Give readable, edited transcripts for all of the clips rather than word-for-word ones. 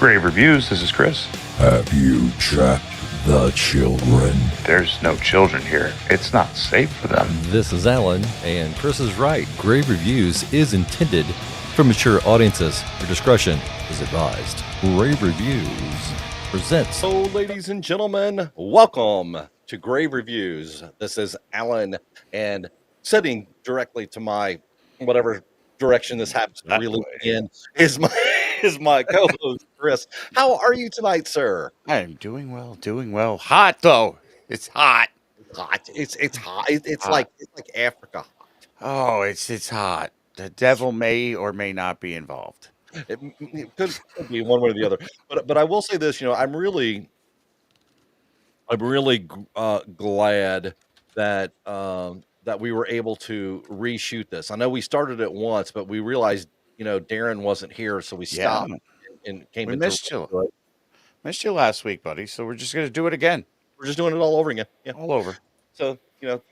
Grave Reviews, this is Chris. Have you trapped the children? There's no children here. It's not safe for them. This is Alan, and Chris is right. Grave Reviews is intended for mature audiences. Your discretion is advised. Grave Reviews presents. So, ladies and gentlemen, welcome to Grave Reviews. This is Alan, and sitting directly to my whatever direction this happens to really be in is my co-host Chris. How are you tonight, sir? I'm doing well. Hot though. It's hot. Hot. It's hot. It's Hot. like Africa. Oh, it's hot. The devil may or may not be involved. It could be one way or the other. But I will say this. I'm really glad that that we were able to reshoot this. I know we started it once, but we realized Darren wasn't here, so we stopped and came We into missed you. Missed you last week, buddy. So we're just gonna do it again. We're just doing it all over again. Yeah. All over. So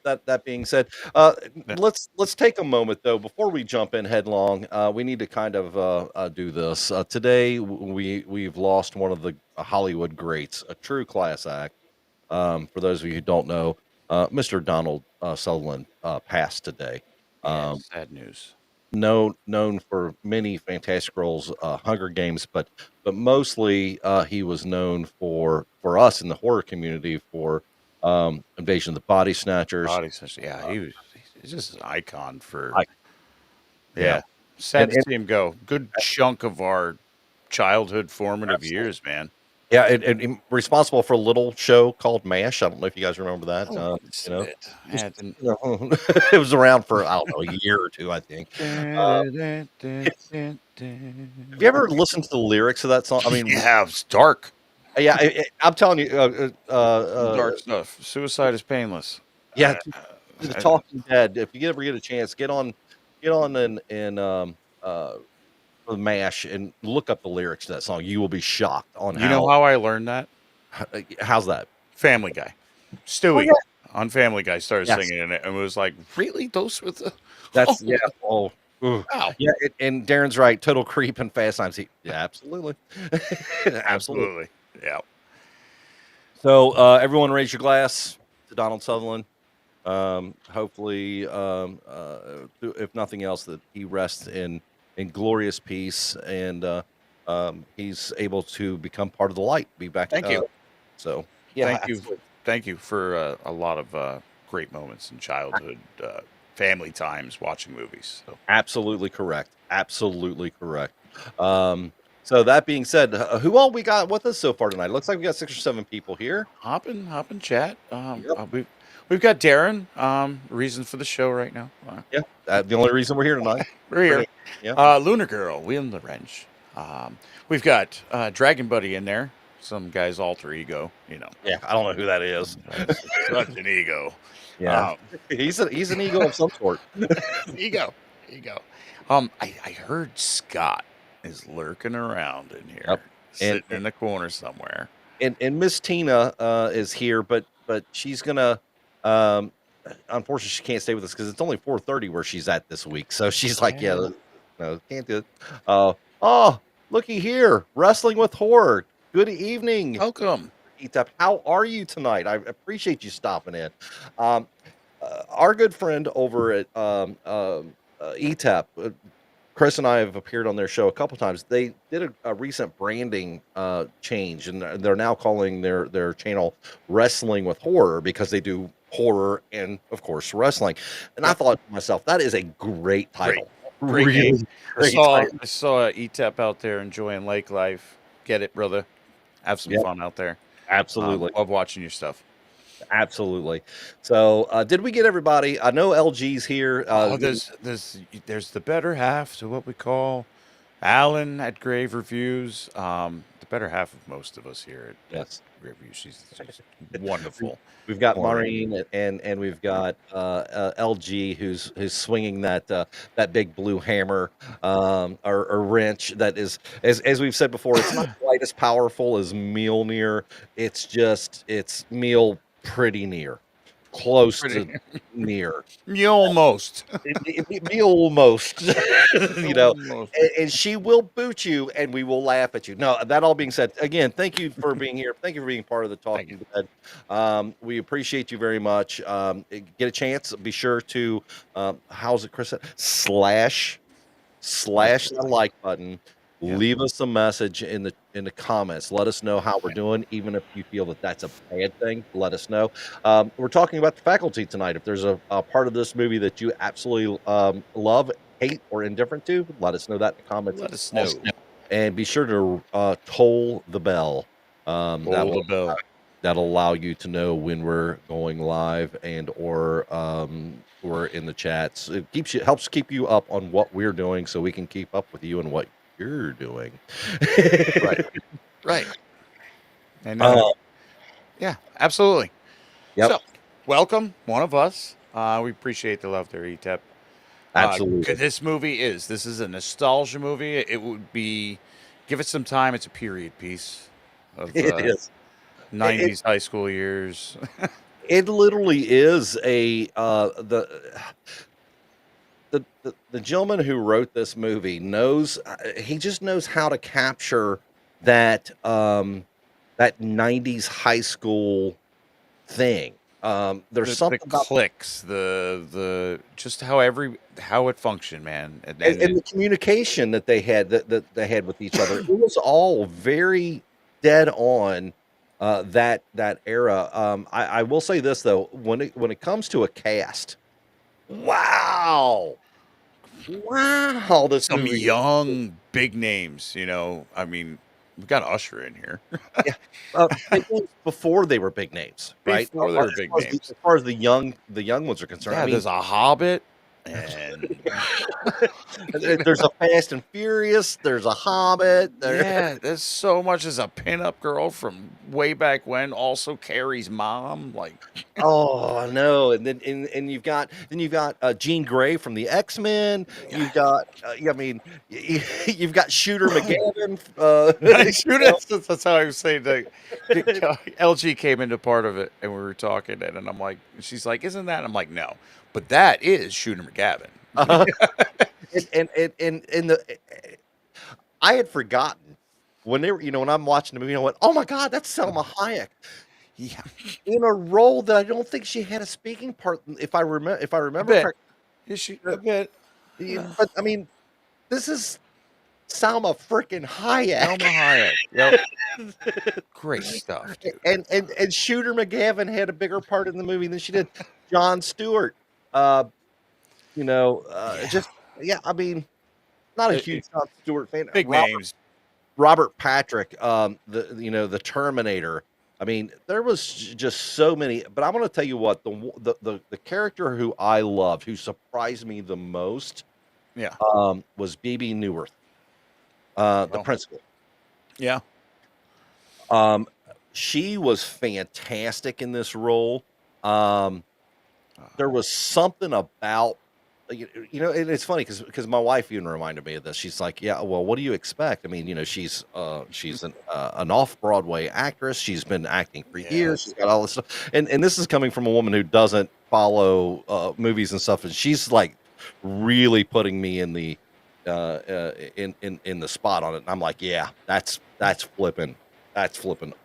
that being said, let's take a moment though before we jump in headlong. We need to kind of do this today. We've lost one of the Hollywood greats, a true class act. For those of you who don't know, Mr. Donald Sutherland passed today. Sad news. Known for many fantastic roles, Hunger Games, but mostly he was known for us in the horror community for Invasion of the Body Snatchers. Yeah, he's just an icon for. Yeah. Sad to see him go. Good chunk of our childhood formative years, man. Yeah, and responsible for a little show called MASH. I don't know if you guys remember that. It was around for I don't know a year or two, I think. Have you ever listened to the lyrics of that song? I mean, yeah, it's dark. Yeah, I'm telling you, Dark stuff. Suicide is painless. Yeah, the Talking Dead. If you ever get a chance, get on and the MASH and look up the lyrics to that song. You will be shocked on You know how I learned that? How's that? Family Guy. Stewie on Family Guy started singing it, and it was like, really? Those were the... That's, yeah. Oh, wow. Yeah, and Darren's right. Total creep and Fast Times. Yeah, absolutely. Absolutely. Yeah. So, everyone raise your glass to Donald Sutherland. Hopefully, if nothing else, that he rests in glorious peace, and he's able to become part of the light, be back. Thank you. So, yeah, thank you for a lot of great moments in childhood, family times, watching movies. So. Absolutely correct. So that being said, who all we got with us so far tonight? It looks like we got 6 or 7 people here. Hop in chat. We've got Darren. Reason for the show right now. The only reason we're here tonight. We're here. Yeah. Lunar Girl, wielding the wrench. We've got Dragon Buddy in there. Some guy's alter ego, Yeah, I don't know who that is. Such an ego. Yeah, he's an ego of some sort. Ego. I heard Scott is lurking around in here, sitting in the corner somewhere. And Miss Tina is here, but she's gonna. Unfortunately, she can't stay with us because it's only 4:30 where she's at this week. So she's like, no, can't do it. Oh, looky here, wrestling with horror. Good evening. Welcome. ETAP. How are you tonight? I appreciate you stopping in. Our good friend over at ETAP, Chris and I have appeared on their show a couple times. They did a recent branding change, and they're now calling their channel Wrestling with Horror because they do horror and, of course, wrestling. And I thought to myself, that is a great title. Great really name. I saw ETAP out there enjoying lake life. Get it, brother. Have some fun out there. Absolutely. Love watching your stuff. Absolutely. So, did we get everybody? I know LG's here. There's the better half to what we call Alan at Grave Reviews. The better half of most of us here at Grave Reviews. She's wonderful. We've got Maureen and we've got LG who's swinging that big blue hammer or wrench that is, as we've said before, it's not quite as powerful as Mjolnir. It's Mjol pretty near. close to Pretty. near. You almost. Me almost, Almost. and she will boot you, and we will laugh at you. No, that all being said, again, thank you for being here. Thank you for being part of the Thank you. Talking Dead. We appreciate you very much. Get a chance, be sure to, how's it, Chris? Slash the like button. Yeah. Leave us a message in the comments. Let us know how we're doing, even if you feel that that's a bad thing. Let us know. We're talking about the faculty tonight. If there's a part of this movie that you absolutely love, hate, or indifferent to, let us know that in the comments. Let us know. And be sure to toll the bell. That Toll will the bell. that'll allow you to know when we're going live and or we're in the chats. It helps keep you up on what we're doing, so we can keep up with you and what you're doing. Right. And Uh, yeah, absolutely. Yep. So, welcome, one of us. We appreciate the love there, ETEP. Absolutely. This is a nostalgia movie. It would be, give it some time. It's a period piece of It is. 90s high school years. It literally is a the gentleman who wrote this movie knows he just knows how to capture that that 90s high school thing. There's the something about clicks, the just how it functioned, man. And the communication that they had that they had with each other. It was all very dead on that era. I will say this though, when it comes to a cast, wow, this some movie. young big names, I mean, we got Usher in here. Yeah, big names before they were big names, right? Before they were big names. As far as the young ones are concerned, Yeah, I mean, there's a Hobbit, and there's a Fast and Furious, there's a Hobbit. yeah, there's so much as a pinup girl from way back when. Also Carrie's mom, like Oh, I know, and you've got Jean Grey from the X-Men. You've got, I mean, you've got Shooter McGavin. That's how I was saying that. LG came into part of it, and we were talking, and I'm like, she's like, "Isn't that?" I'm like, "No, but that is Shooter McGavin." uh, and I had forgotten when they were, when I'm watching the movie, I went, "Oh my God, that's Selma Hayek." Yeah, In a role that I don't think she had a speaking part, if I remember correctly. Is she a bit? But I mean, this is Salma freaking Hayek. Selma Hayek. Yep. Great stuff, dude. And Shooter McGavin had a bigger part in the movie than she did. Jon Stewart, just I mean, not a huge Jon Stewart fan. Big names. Robert Patrick, the Terminator. I mean, there was just so many. But I'm going to tell you what, the character who I loved, who surprised me the most, was BB Newirth, the principal. Yeah. She was fantastic in this role. There was something about, and it's funny because my wife even reminded me of this. She's like, "Yeah, well, what do you expect? I mean, she's an off-Broadway actress. She's been acting for years. She's got all this stuff, and this is coming from a woman who doesn't follow movies and stuff, and she's like really putting me in the in the spot on it. And I'm like, yeah, that's flipping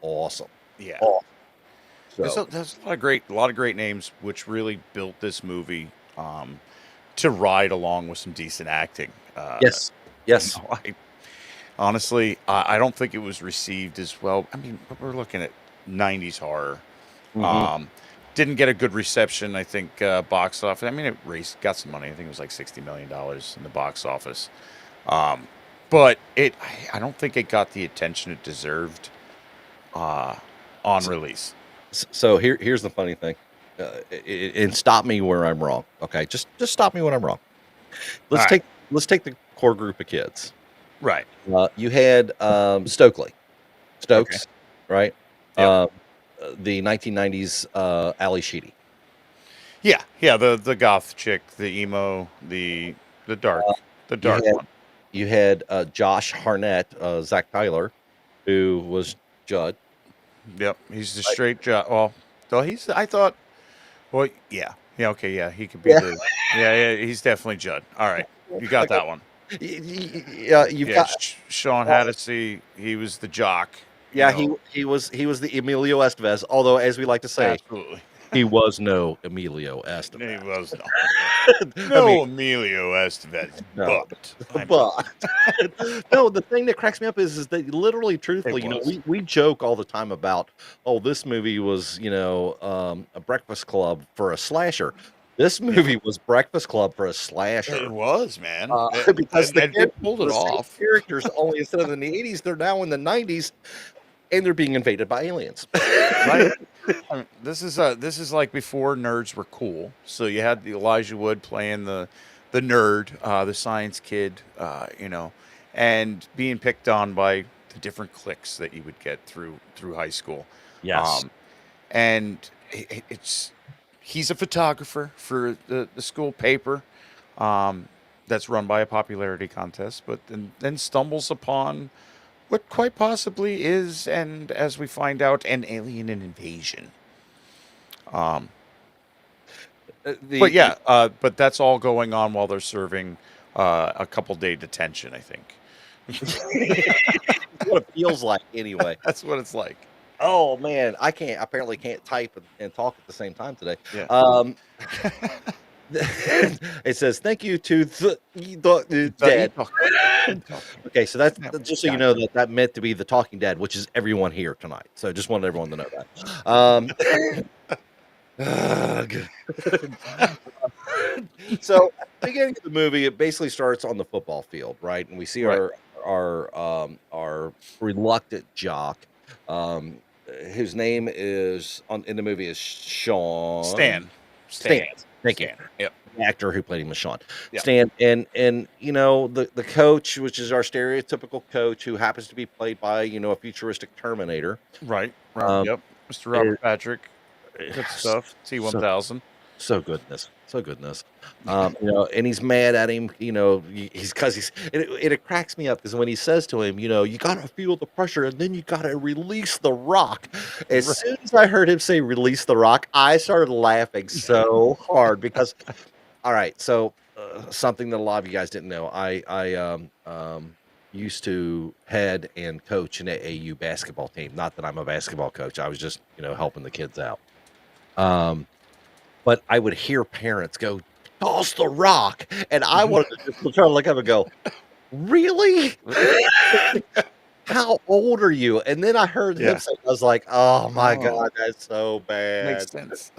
awesome. Yeah. Awesome. So there's a lot of great names, which really built this movie to ride along with some decent acting. Yes. Honestly, I don't think it was received as well. I mean, we're looking at 90s horror. Mhm. Didn't get a good reception, I think, box office. I mean, it got some money. I think it was like $60 million in the box office. But I don't think it got the attention it deserved on release. So here's the funny thing, and stop me where I'm wrong. Okay, just stop me when I'm wrong. Let's take the core group of kids. Right. You had Stokes, Okay. right? Yep. The 1990s Ali Sheedy. Yeah, the goth chick, the emo, the dark one. You had Josh Hartnett, Zach Tyler, who was Judd. Yep, he's the straight job. Well, though I thought Well, yeah. Yeah, okay, yeah. He could be Yeah. the yeah, he's definitely Judd. All right. You got Okay. that one. You've Yeah, got Sean uh, Hattasey, he was the jock, you yeah, know. he was the Emilio Estevez, although as we like to say, Absolutely. he was no Emilio He Estevez. was I mean, no Emilio Estevez, no, but I'm but no, the thing that cracks me up is that literally, it truthfully, was. we joke all the time about, oh, this movie was, a Breakfast Club for a slasher. This Yeah. movie was Breakfast Club for a It slasher. was, man. It, Because and, the and they characters pulled are it the same off. characters, only instead of in the 80s, they're now in the 90s, and they're being invaded by aliens. Right. I mean, this is like before nerds were cool. So you had the Elijah Wood playing the nerd, the science kid, and being picked on by the different cliques that you would get through high school. Yes. Um, and he's a photographer for the school paper, that's run by a popularity contest, but then stumbles upon what quite possibly is, and as we find out, an alien invasion. Um, but The yeah, but that's all going on while they're serving a couple day detention, I think. what it feels like anyway. That's what it's like. Oh man, I apparently can't type and talk at the same time today. Yeah. Um, it says thank you to the dead. Okay, so that's Yeah, just so you know gotcha. that meant to be the Talking Dead, which is everyone here tonight. So just wanted everyone to know that. Ugh. So at the beginning of the movie, it basically starts on the football field, right? And we see Right. our reluctant jock, um, whose name is on in the movie is Sean Stan. Stan. Thank you. Stan. Yep. The actor who played him was Sean. Yeah. Stan and the coach, which is our stereotypical coach, who happens to be played by a futuristic Terminator. Right. Right. Um, Yep. Mr. Robert Patrick. Good is stuff. T1000. so goodness, so goodness. And he's mad at him. He's because it cracks me up because when he says to him, you gotta feel the pressure and then you gotta release the rock. As Right. soon as I heard him say release the rock, I started laughing so hard because all right, so something that a lot of you guys didn't know, I used to head and coach an AAU basketball team. Not that I'm a basketball coach. I was just helping the kids out. Um, but I would hear parents go, "Toss the rock," and I wanted to just try to look up and go, "Really? How old are you?" And then I heard him Yeah. say, I was like, "Oh my Oh, god, that's so bad." makes sense.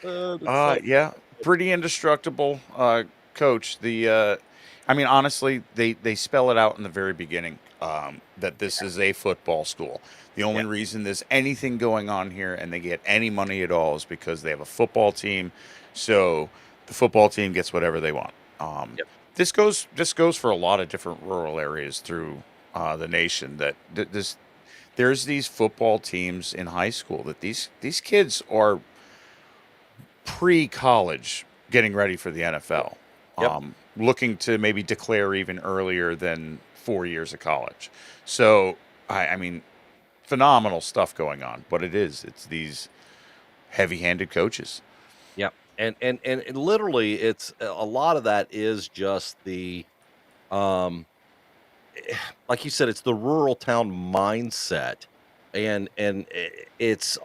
That's so Yeah, pretty indestructible coach. I mean, honestly, they spell it out in the very beginning, that this is a football school. The only yeah, reason there's anything going on here and they get any money at all is because they have a football team. So the football team gets whatever they want. yep, This goes for a lot of different rural areas through the nation. There's these football teams in high school that these kids are pre-college getting ready for the NFL, yep. looking to maybe declare even earlier than 4 years of college. So, I mean, phenomenal stuff going on, but it's these heavy-handed coaches. Yep. And literally it's a lot of that is just the um like you said, it's the rural town mindset. And it's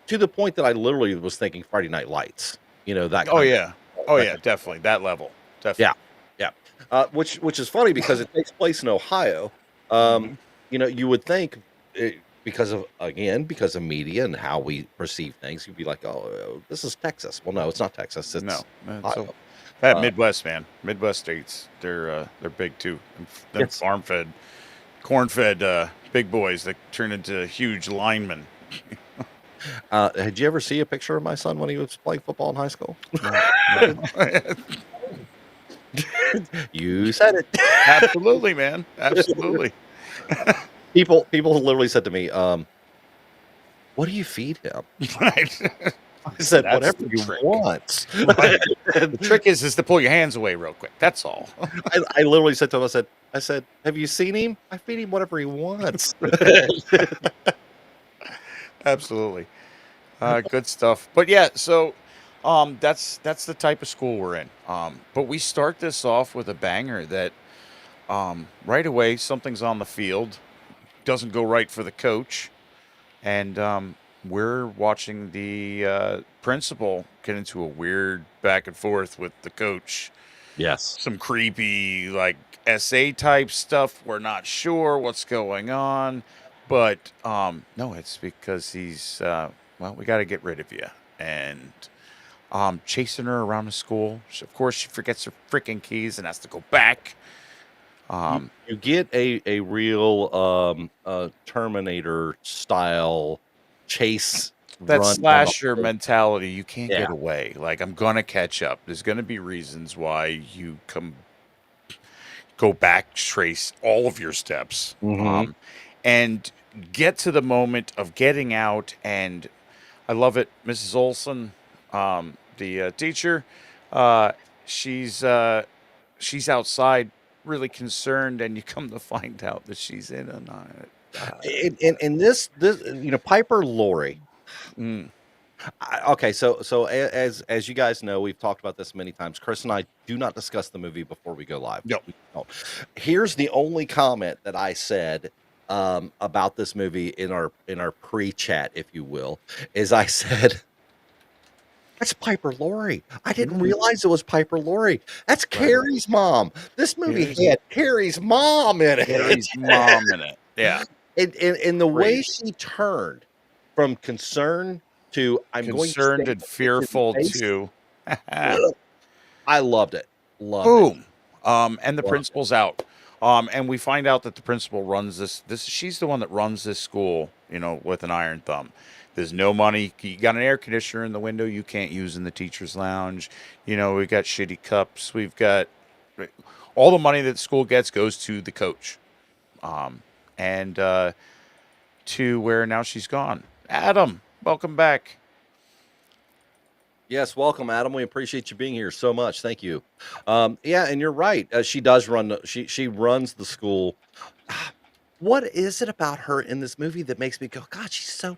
to the point that I literally was thinking Friday Night Lights, that Oh kind yeah, oh that yeah, kind definitely that level, yeah, definitely. yeah. Which is funny because it takes place in Ohio. Hmm. You would think because of media and how we perceive things, you'd be like, "Oh, this is Texas." Well, no, it's not Texas. No, It's so Ohio. that Uh, Midwest, man, Midwest states, they're big too. And them yes. farm-fed, corn-fed big boys that turn into huge linemen. Did you ever see a picture of my son when he was playing football in high school? No, no. You said it. Absolutely, man. Absolutely. People literally said to me, "What do you feed him?" Right. I said, That's "Whatever the you trick. want." Right. The And trick is to pull your hands away real quick. That's all. I literally said to him, I said, "Have you seen him? I feed him whatever he wants." Absolutely. Good stuff. But yeah, so that's the type of school we're in. But we start this off with a banger that right away something's on the field, doesn't go right for the coach, and we're watching the principal get into a weird back and forth with the coach. Yes. Some creepy like SA type stuff. We're not sure what's going on, but no, it's because he's well, we got to get rid of you, and chasing her around the school. Of course, she forgets her freaking keys and has to go back. You get a real Terminator style chase That run down the slasher hall. mentality, you can't Yeah. get away. Like, I'm gonna catch up. There's gonna be reasons why you go back, trace all of your steps, Mhm. and get to the moment of getting out. And I love it, Mrs. Olson, the teacher. Uh, she's she's outside, really concerned, and you come to find out that she's in a night. And this Piper Laurie. Mm, Okay, as you guys know, we've talked about this many times. Chris and I do not discuss the movie before we go live. no, We don't. Here's the only comment that I said about this movie in our pre-chat, if you will, is I said that's Piper Laurie. I didn't realize it was Piper Laurie. That's right. Carrie's mom. This movie Carrie's- had Carrie's mom in it. Carrie's mom in it. Yeah, And the way crazy. she turned from concern to I'm going to Concerned stay and fearful too. I loved it. Loved it. Boom. And the Loved it. principal's out. And we find out that the principal runs this. She's the one that runs this school, with an iron thumb. There's no money. You got an air conditioner in the window you can't use in the teacher's lounge. We got shitty cups. We've got all the money that the school gets goes to the coach. And to where now she's gone. Adam, welcome back. Yes, welcome, Adam. We appreciate you being here so much. Thank you. Yeah, and you're right. She does run. She runs the school. What is it about her in this movie that makes me go, God, she's so.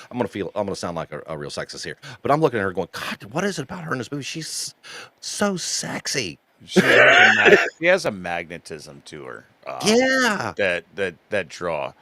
I'm gonna sound like a real sexist here, but I'm looking at her going, God, what is it about her in this movie? She's so sexy. She has a magnetism to her. Yeah. That draw.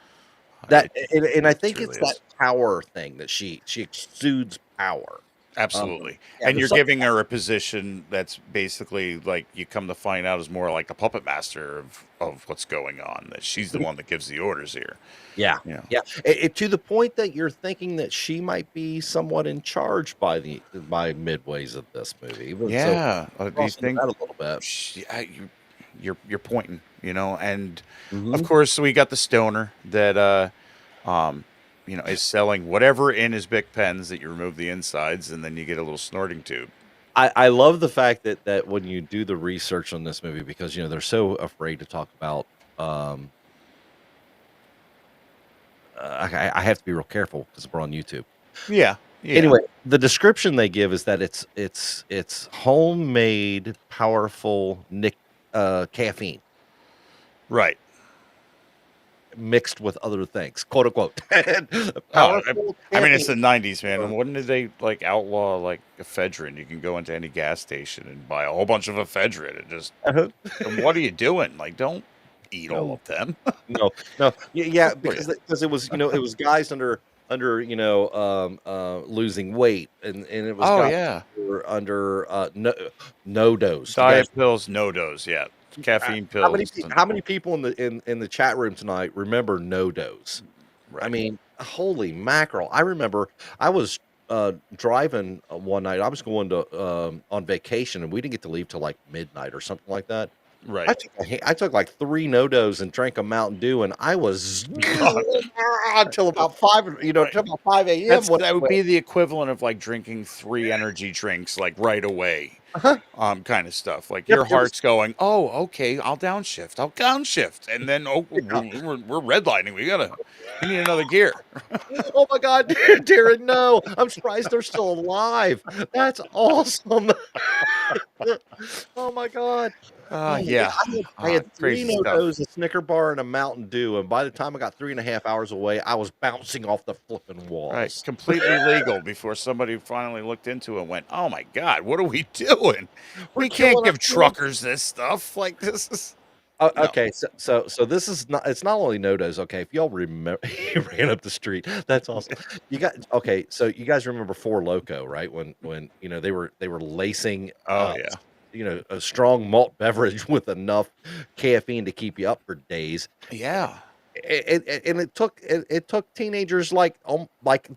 And I think really it's that is. power thing that she exudes power. Absolutely. Yeah, And there's you're something giving her a position that's basically like you come to find out is more like the puppet master of what's going on. That she's the one that gives the orders here. Yeah, Yeah. yeah. To the point that you're thinking that she might be somewhat in charge by midways of this movie. Even so, Yeah. Do you crossing think that a little bit. you're pointing, and of Mhm. course we got the stoner that is selling whatever in his Bic pens that you remove the insides and then you get a little snorting tube. I love the fact that when you do the research on this movie, because they're so afraid to talk about. I have to be real careful because we're on YouTube. Yeah. Yeah. Anyway, the description they give is that it's homemade, powerful caffeine Right. mixed with other things, quote unquote. Oh, I mean, it's the caffeine. 90s, man. And when did they outlaw ephedrine? You can go into any gas station and buy a whole bunch of ephedrine and just. And what are you doing? Don't eat all of them. No, yeah, because it was it was guys under losing weight, and it was Oh guys yeah, under no dose. You diet guys, pills, no dose. Yeah, caffeine how many pills. how many people in the chat room tonight remember no dose? I Right. mean, holy mackerel! I remember I was driving one night. I was going to on vacation, and we didn't get to leave till like midnight or something like that. Right. I took like 3 no-dos and drank a Mountain Dew, and I was until about 5, until about 5 a.m. That would be the equivalent of drinking 3 energy drinks right away. Uh-huh. kind of stuff. Like Yep, your it was heart's going, oh, okay, I'll downshift, and then we're redlining. We need another gear. oh my god, Darren, no. I'm surprised they're still alive. That's awesome. Oh my god. Oh, yeah, Yeah, I had 3 crazy stuff. No-Dos, a Snicker bar, and a Mountain Dew, and by the time I got 3.5 hours away, I was bouncing off the flipping Right, walls. completely legal before somebody finally looked into it and went, "Oh my god, what are we doing? We're We can't killing our give kids. truckers this stuff. Like this is no." Okay, so this is not it's not only No-Dos, okay, if y'all remember he ran up the street, that's awesome. You got okay, so you guys remember Four Loko, right? When, they were lacing, Oh yeah, a strong malt beverage with enough caffeine to keep you up for days. yeah. And it took teenagers like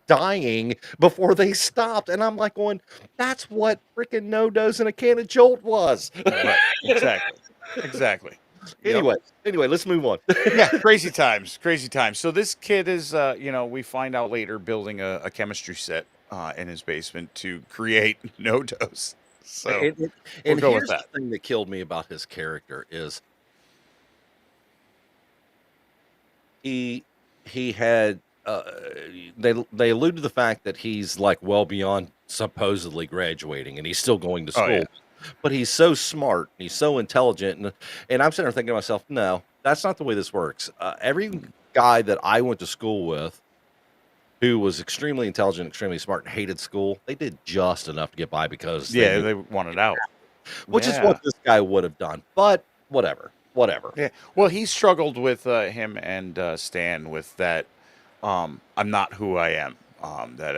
dying before they stopped, and I'm like going, "That's what freaking No-Dos and a can of Jolt was." Right, exactly, exactly. Yep. Anyway, let's move on. Yeah, crazy times, crazy times. So this kid is, we find out later building a chemistry set in his basement to create no dose. So And and we'll and go with here's the that. thing that killed me about his character is he he had, they allude to the fact that he's, like, well beyond supposedly graduating, and he's still going to Oh yeah, school, but he's so smart, he's so intelligent, and I'm sitting there thinking to myself, "No, that's not the way this works." Every guy that I went to school with who was extremely intelligent, extremely smart, and hated school, they did just enough to get by because they yeah. knew They wanted out. which is Yeah. what this guy would have done, but whatever, whatever. Yeah. Well, he struggled with him and Stan with that. I'm not who I am. That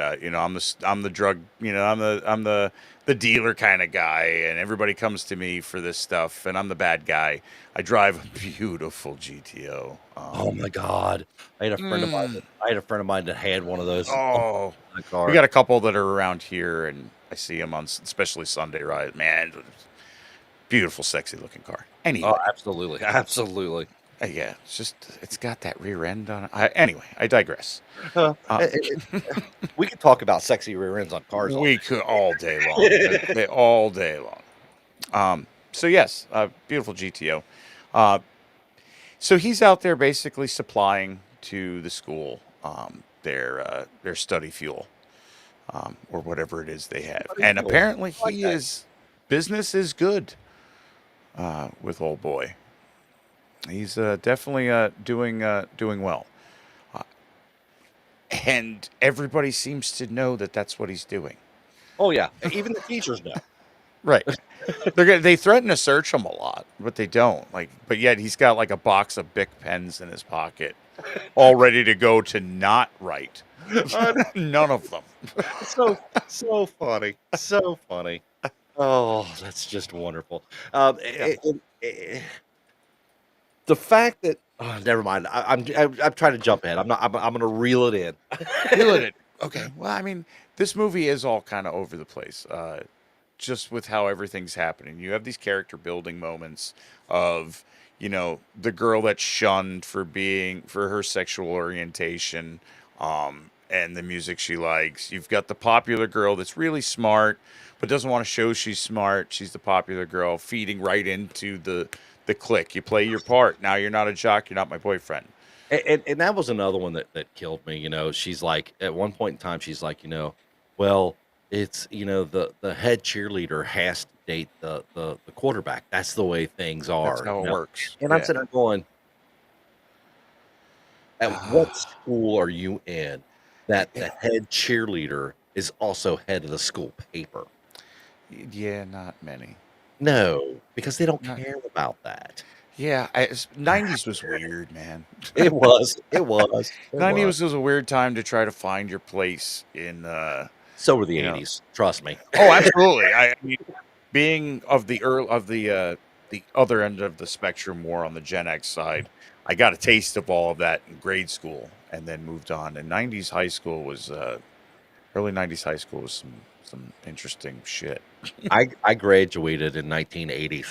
I'm the drug. I'm the dealer kind of guy, and everybody comes to me for this stuff, and I'm the bad guy. I drive a beautiful GTO. Oh my god. I had a friend of mine Mm, that I had a friend of mine that had one of those on oh, my we car. got a couple that are around here, and I see them on especially Sunday ride. Man, beautiful, sexy looking car. Oh, Anyway. absolutely, absolutely. Yeah, it's got that rear end on it. Anyway, I digress. Uh, Uh, we could talk about sexy rear ends on cars all we could all day long, all day long. So yes, beautiful GTO. Uh, so he's out there basically supplying to the school their study fuel or whatever it is they have, Bloody and cool. apparently I like that. business is good with old boy. He's definitely doing well. Uh, and everybody seems to know that that's what he's doing. Oh, yeah, even the teachers know. Right. They threaten to search him a lot, but they don't. Like, but yet he's got like a box of Bic pens in his pocket, all ready to go to not write. Uh, None of them. so funny, so funny. Oh, that's just wonderful. Yeah. The fact that never mind. I'm trying to jump ahead. I'm not. I'm going to reel it in. Feeling it. Okay. Well, I mean, this movie is all kind of over the place. Just with how everything's happening. You have these character building moments of, the girl that's shunned for her sexual orientation, and the music she likes. You've got the popular girl that's really smart, but doesn't want to show she's smart. She's the popular girl feeding right into the clique. You play your part. Now you're not a jock. You're not my boyfriend. And that was another one that killed me. She's like at one point in time, she's like, well, it's the head cheerleader has to date the quarterback. That's the way things That's are. how it works. And I'm Yeah. sitting there going, at what school are you in that the head cheerleader is also head of the school paper? Yeah, not many. No, because they don't Not, care about that. yeah, 90s was weird, man. It was. It was. It 90s was. was a weird time to try to find your place in, So were the you know. 80s. Trust me. Oh, absolutely. I mean, being of the other end of the spectrum, more on the Gen X side, I got a taste of all of that in grade school, and then moved on. And 90s high school was early 90s high school was some interesting shit. I graduated in 1980.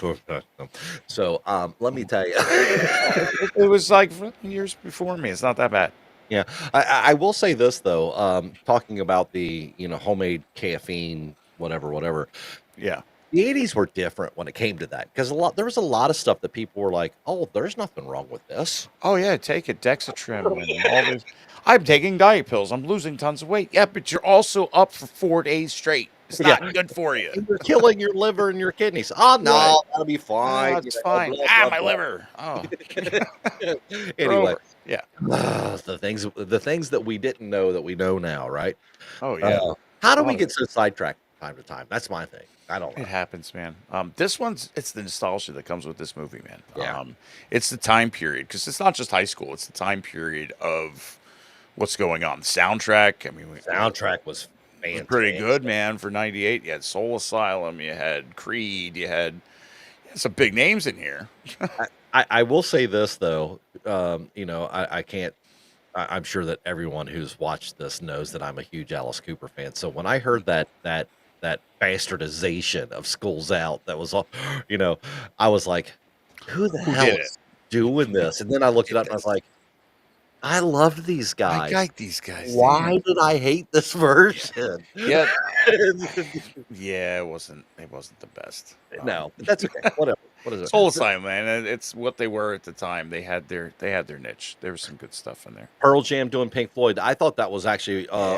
So let me tell you. It was like years before me. It's not that bad. Yeah, I will say this though. Talking about the homemade caffeine, whatever. Yeah. the 80s were different when it came to that because there was a lot of stuff that people were like, "Oh, there's nothing wrong with this." Oh yeah, take it, Dexatrim and all this. I'm taking diet pills. I'm losing tons of weight. Yeah, but you're also up for 4 days straight. It's Yeah, not good for you. and you're killing your liver and your kidneys. Oh Right. no, that'll be fine. Oh, You it's know, fine. blah Ah, blah my blah. liver. Oh, we're Anyway, over. Yeah. the things that we didn't know that we know now, right? Oh yeah. How A do lot we of get so sidetracked from time to time? That's my thing. I don't know. it happens, man. This one's it's the nostalgia that comes with this movie, man. Yeah. It's the time period because it's not just high school; it's the time period of what's going on. The soundtrack. I mean, Soundtrack was it was fantastic. pretty good, man. For '98, you had Soul Asylum, you had Creed, you had some big names in here. I will say this though, I can't. I'm sure that everyone who's watched this knows that I'm a huge Alice Cooper fan. So when I heard that bastardization of Schools Out, that was all, I was like, who the Who hell did is doing this? And then I looked it up and I was like, I loved these I guys. like these guys. Why Damn. did I hate this version? Yeah, yeah, it wasn't the best. No, but that's okay. Whatever. What is it? Soul Asylum, man. It's what they were at the time. They had their niche. There was some good stuff in there. Pearl Jam doing Pink Floyd. I thought that was actually a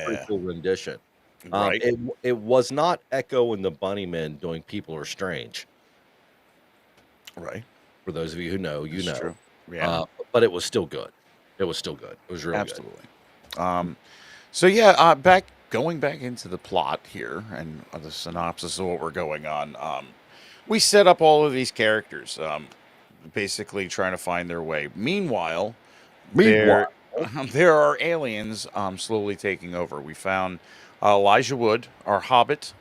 pretty Yeah. cool rendition. Right. It was not Echo and the Bunnymen doing "People Are Strange." Right. For those of you who know, you That's know. true. Yeah. But it was still good. It was still good. It was really good. Absolutely. So yeah, going back into the plot here and the synopsis of what we're going on. We set up all of these characters, basically trying to find their way. Meanwhile, there there are aliens slowly taking over. We found Elijah Wood, our hobbit,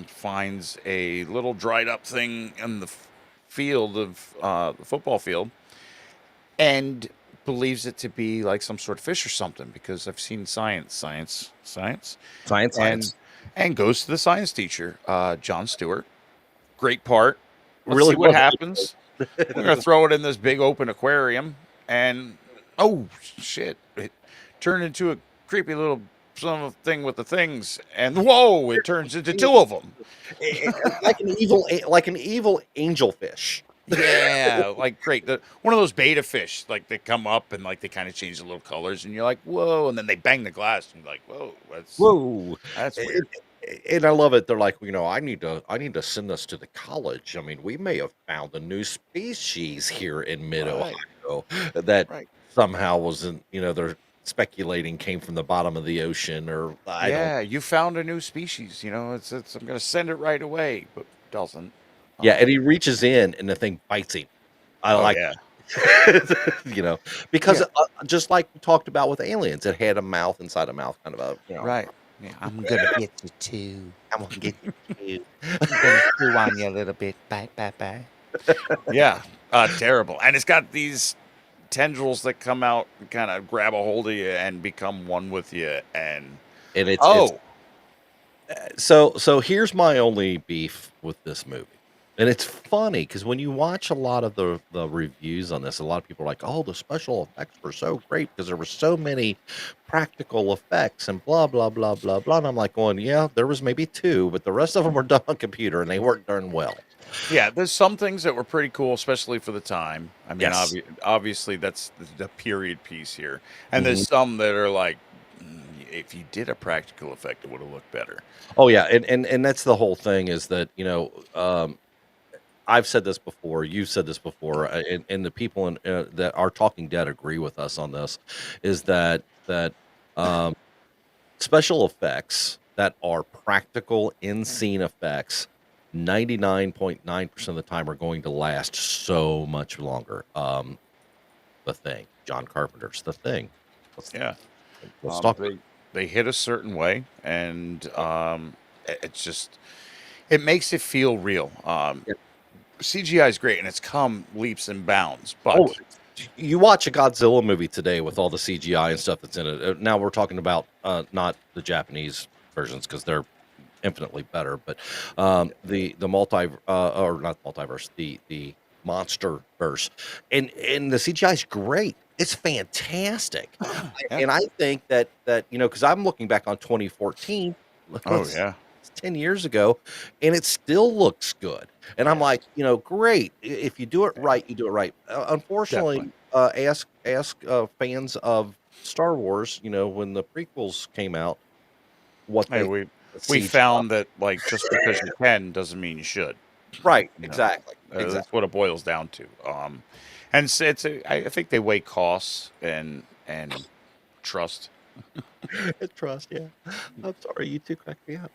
finds a little dried up thing in the field of the football field, and believes it to be like some sort of fish or something because I've seen science, and goes to the science teacher, John Stewart. Great part. Let's Really see what was. happens. We're gonna throw it in this big open aquarium, and oh shit! It turned into a creepy little thing with the things, and whoa! It turns into two of them. like an evil angelfish. Yeah, like great. One of those beta fish, like they come up and like they kind of change the little colors, and you're like, whoa! And then they bang the glass, and you're like, whoa, Whoa. that's weird. And I love it. They're like, I need to send this to the college. I mean, we may have found a new species here in mid Ohio that Right. somehow wasn't, they're speculating came from the bottom of the ocean or I don't. Yeah, you found a new species. It's I'm gonna send it right away, but doesn't. Yeah, and he reaches in and the thing bites him. I Oh like yeah, because Yeah. just like we talked about with aliens, it had a mouth inside a mouth, kind of a right. Yeah, I'm gonna get you too. I'm gonna get you. I'm gonna chew on you a little bit. Bye, bye, bye. Yeah, terrible. And it's got these tendrils that come out, and kind of grab a hold of you and become one with you. And And it's oh, so here's my only beef with this movie. And it's funny because when you watch a lot of the reviews on this, a lot of people are like, "Oh, the special effects were so great because there were so many practical effects and blah blah blah blah blah." And I'm like, going, "Yeah, there was maybe two, but the rest of them were done on computer and they worked darn well." yeah. There's some things that were pretty cool, especially for the time. I mean, Yes. obviously that's the period piece here, and Mhm. there's some that are like, if you did a practical effect, it would have looked better. Oh yeah, and that's the whole thing is that I've said this before, you've said this before, and the people that are Talking Dead agree with us on this, is that um, special effects that are practical in-scene effects, 99.9% of the time are going to last so much longer. The Thing, John Carpenter's The Thing. Yeah. Let's talk about They hit a certain way, and it's just it makes it feel real. Yeah. CGI is great, and it's come leaps and bounds. But Oh, you watch a Godzilla movie today with all the CGI and stuff that's in it. Now we're talking about not the Japanese versions because they're infinitely better, but the or not multiverse, the monster verse, and the CGI is great. It's fantastic, Yeah. and I think that because I'm looking back on 2014. oh yeah, 10 years ago, and it still looks good. And I'm like, great. If you do it right, you do it right. Definitely. Unfortunately, ask fans of Star Wars, when the prequels came out, what Hey, they we CGI. found that like just because you can doesn't mean you should. Right, You know, exactly. that's Exactly. what it boils down to. And I think they weigh costs and trust. Trust, yeah. I'm sorry, you two cracked me up.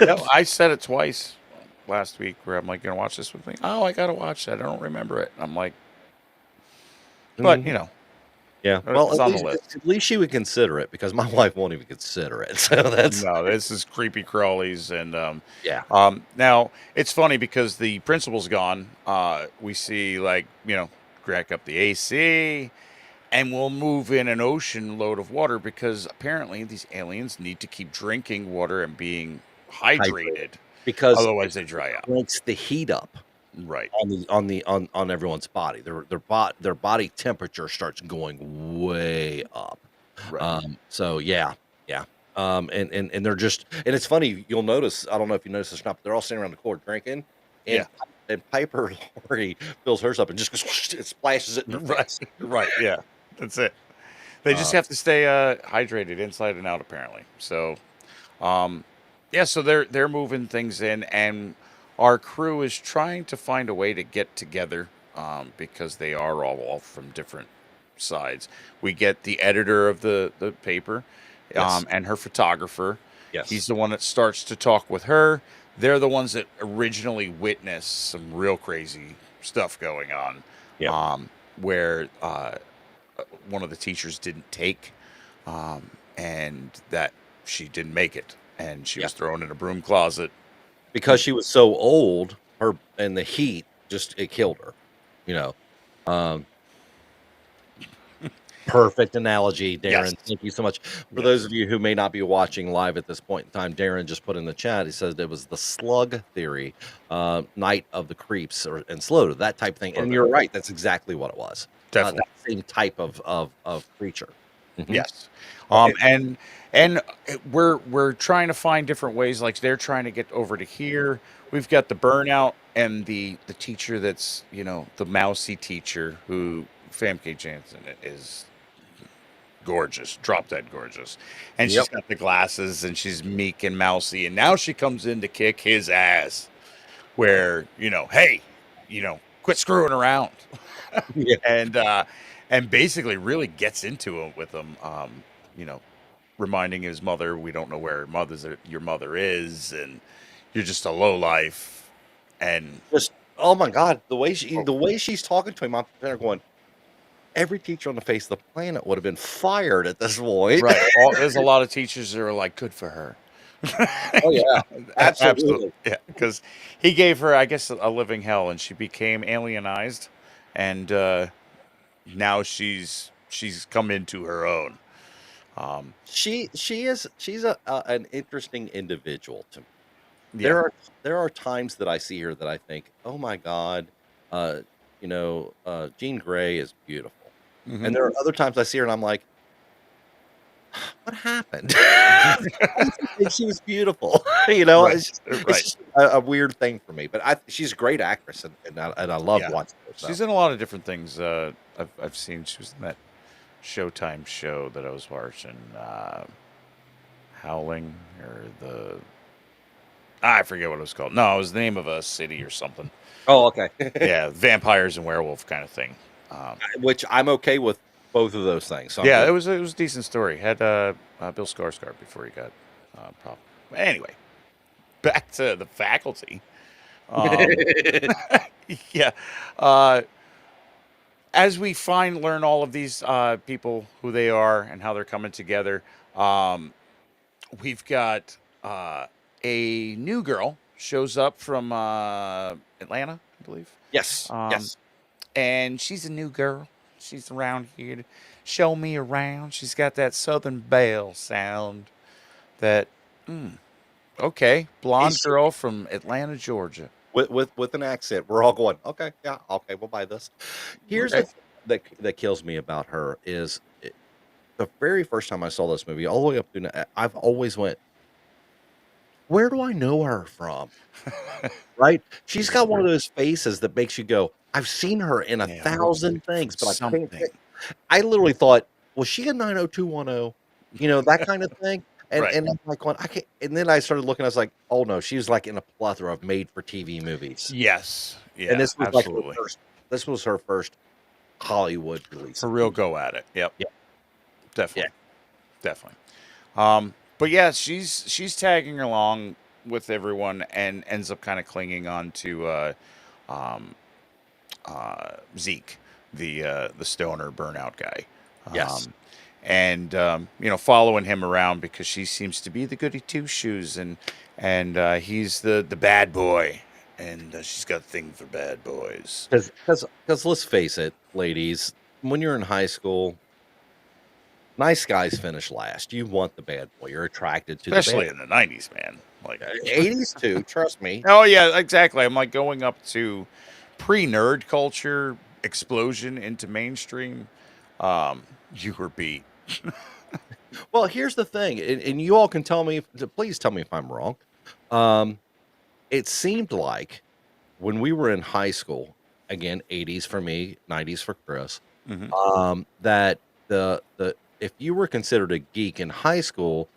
No, I said it twice last week where I'm like, gonna watch this with me. Oh, I gotta watch that. I don't remember it. I'm like, but Mhm. you know, Yeah. Well, it's on the list. at least she would consider it because my wife won't even consider it. So that's No, this is creepy crawlies, and yeah. now it's funny because the principal's gone. We see like crack up the AC, and we'll move in an ocean load of water because apparently these aliens need to keep drinking water and being Hydrated hydrated, because otherwise they it dry out. cranks the heat up Right, on everyone's body. Their body temperature starts going way up. right. So yeah, yeah. And they're just and it's funny, you'll notice, I don't know if you noticed this or not, but they're all sitting around the court drinking Yeah, and Piper Laurie fills hers up and just goes, it splashes it in their right, face. right. Yeah, that's it. They just Uh, have to stay hydrated inside and out apparently. So Um, yeah, so they're moving things in, and our crew is trying to find a way to get together because they are all from different sides. We get the editor of the paper yes. and her photographer. He's Yes. the one that starts to talk with her. They're the ones that originally witnessed some real crazy stuff going on, Yep. um, where one of the teachers didn't take, and that she didn't make it, and she Yeah. was thrown in a broom closet. Because she was so old, her and the heat just it killed her, you know. Um, Perfect analogy, Yes, Darren. Thank you so much. For those yes, of you who may not be watching live at this point in time, Darren just put in the chat. He says it was the slug theory, Night of the Creeps and Slaughter, that type of thing. And okay, you're right, that's exactly what it was. That definitely, same type of creature. Mhm. yes. Okay. And we're trying to find different ways. Like they're trying to get over to here. We've got the burnout and the teacher that's the mousy teacher who Famke Janssen is gorgeous, drop dead gorgeous. And Yep. she's got the glasses and she's meek and mousy. And now she comes in to kick his ass. Where, hey, quit screwing around. Yeah. And basically really gets into it with him, you know, reminding his mother, we don't know where your mother is, and you're just a low life. And Just oh my God, oh, the way she's talking to him, I'm there going, every teacher on the face of the planet would have been fired at this point. right. There's a lot of teachers that are like, good for her. Oh yeah, Absolutely. absolutely. Yeah. Because he gave her, I guess, a living hell, and she became alienized. And now she's come into her own. Um, She's a an interesting individual to me. yeah. There are there are times that I see her that I think, oh my God, uh, Jean Grey is beautiful, Hmm. and there are other times I see her and I'm like, what happened? Why did you think she was beautiful? Right. It's Right. just a weird thing for me. But she's a great actress, and I love Yeah. watching her. So She's in a lot of different things. I've seen she was in that Showtime show that I was watching, Howling or I forget what it was called. No, it was the name of a city or something. oh, okay. Yeah, vampires and werewolf kind of thing. Um, Which I'm okay with both of those things. So I'm yeah, good. it was a decent story. Had Bill Skarsgård before he got problem. Anyway, back to the faculty. Um, yeah. Uh, as we learn all of these people, who they are and how they're coming together, um, we've got a new girl shows up from Atlanta, I believe. Yes, Um, yes. and she's a new girl. She's around here to show me around. She's got that Southern Belle sound. That okay, blonde Is girl from Atlanta, Georgia. with an accent. We're all going, okay, yeah, okay, we'll buy this. Here's the Okay. thing that kills me about her is the very first time I saw this movie, all the way up to now, I've always went, where do I know her from? Right? She's got one of those faces that makes you go, I've seen her in Yeah, looks like 1,000 from things, but I can't something. think. I literally thought, was she a 90210? You know, that kind of thing. Right. And I'm like going, I can't. And then I started looking, I was like, oh no, she was like in a plethora of made for TV movies. Yes. And Yeah, this was like absolutely. this was her first Hollywood release. Her real go at it. Yep. Yeah. Yeah. Definitely. Definitely. But yeah, she's tagging along with everyone and ends up kind of clinging on to um, Zeke, the stoner burnout guy. Yes. Following him around because she seems to be the goody two shoes, and he's the bad boy, and she's got a thing for bad boys. Because let's face it, ladies, when you're in high school, nice guys finish last. You want the bad boy. You're attracted to the Especially bad in the '90s, man. Like, 80s too, trust me. oh yeah, exactly. I'm like going up to pre-nerd culture explosion into mainstream. You were beat. Well, here's the thing, and you all can tell me, please tell me if I'm wrong. Um, it seemed like when we were in high school, again, 80s for me, 90s for Chris, Hmm. that the if you were considered a geek in high school,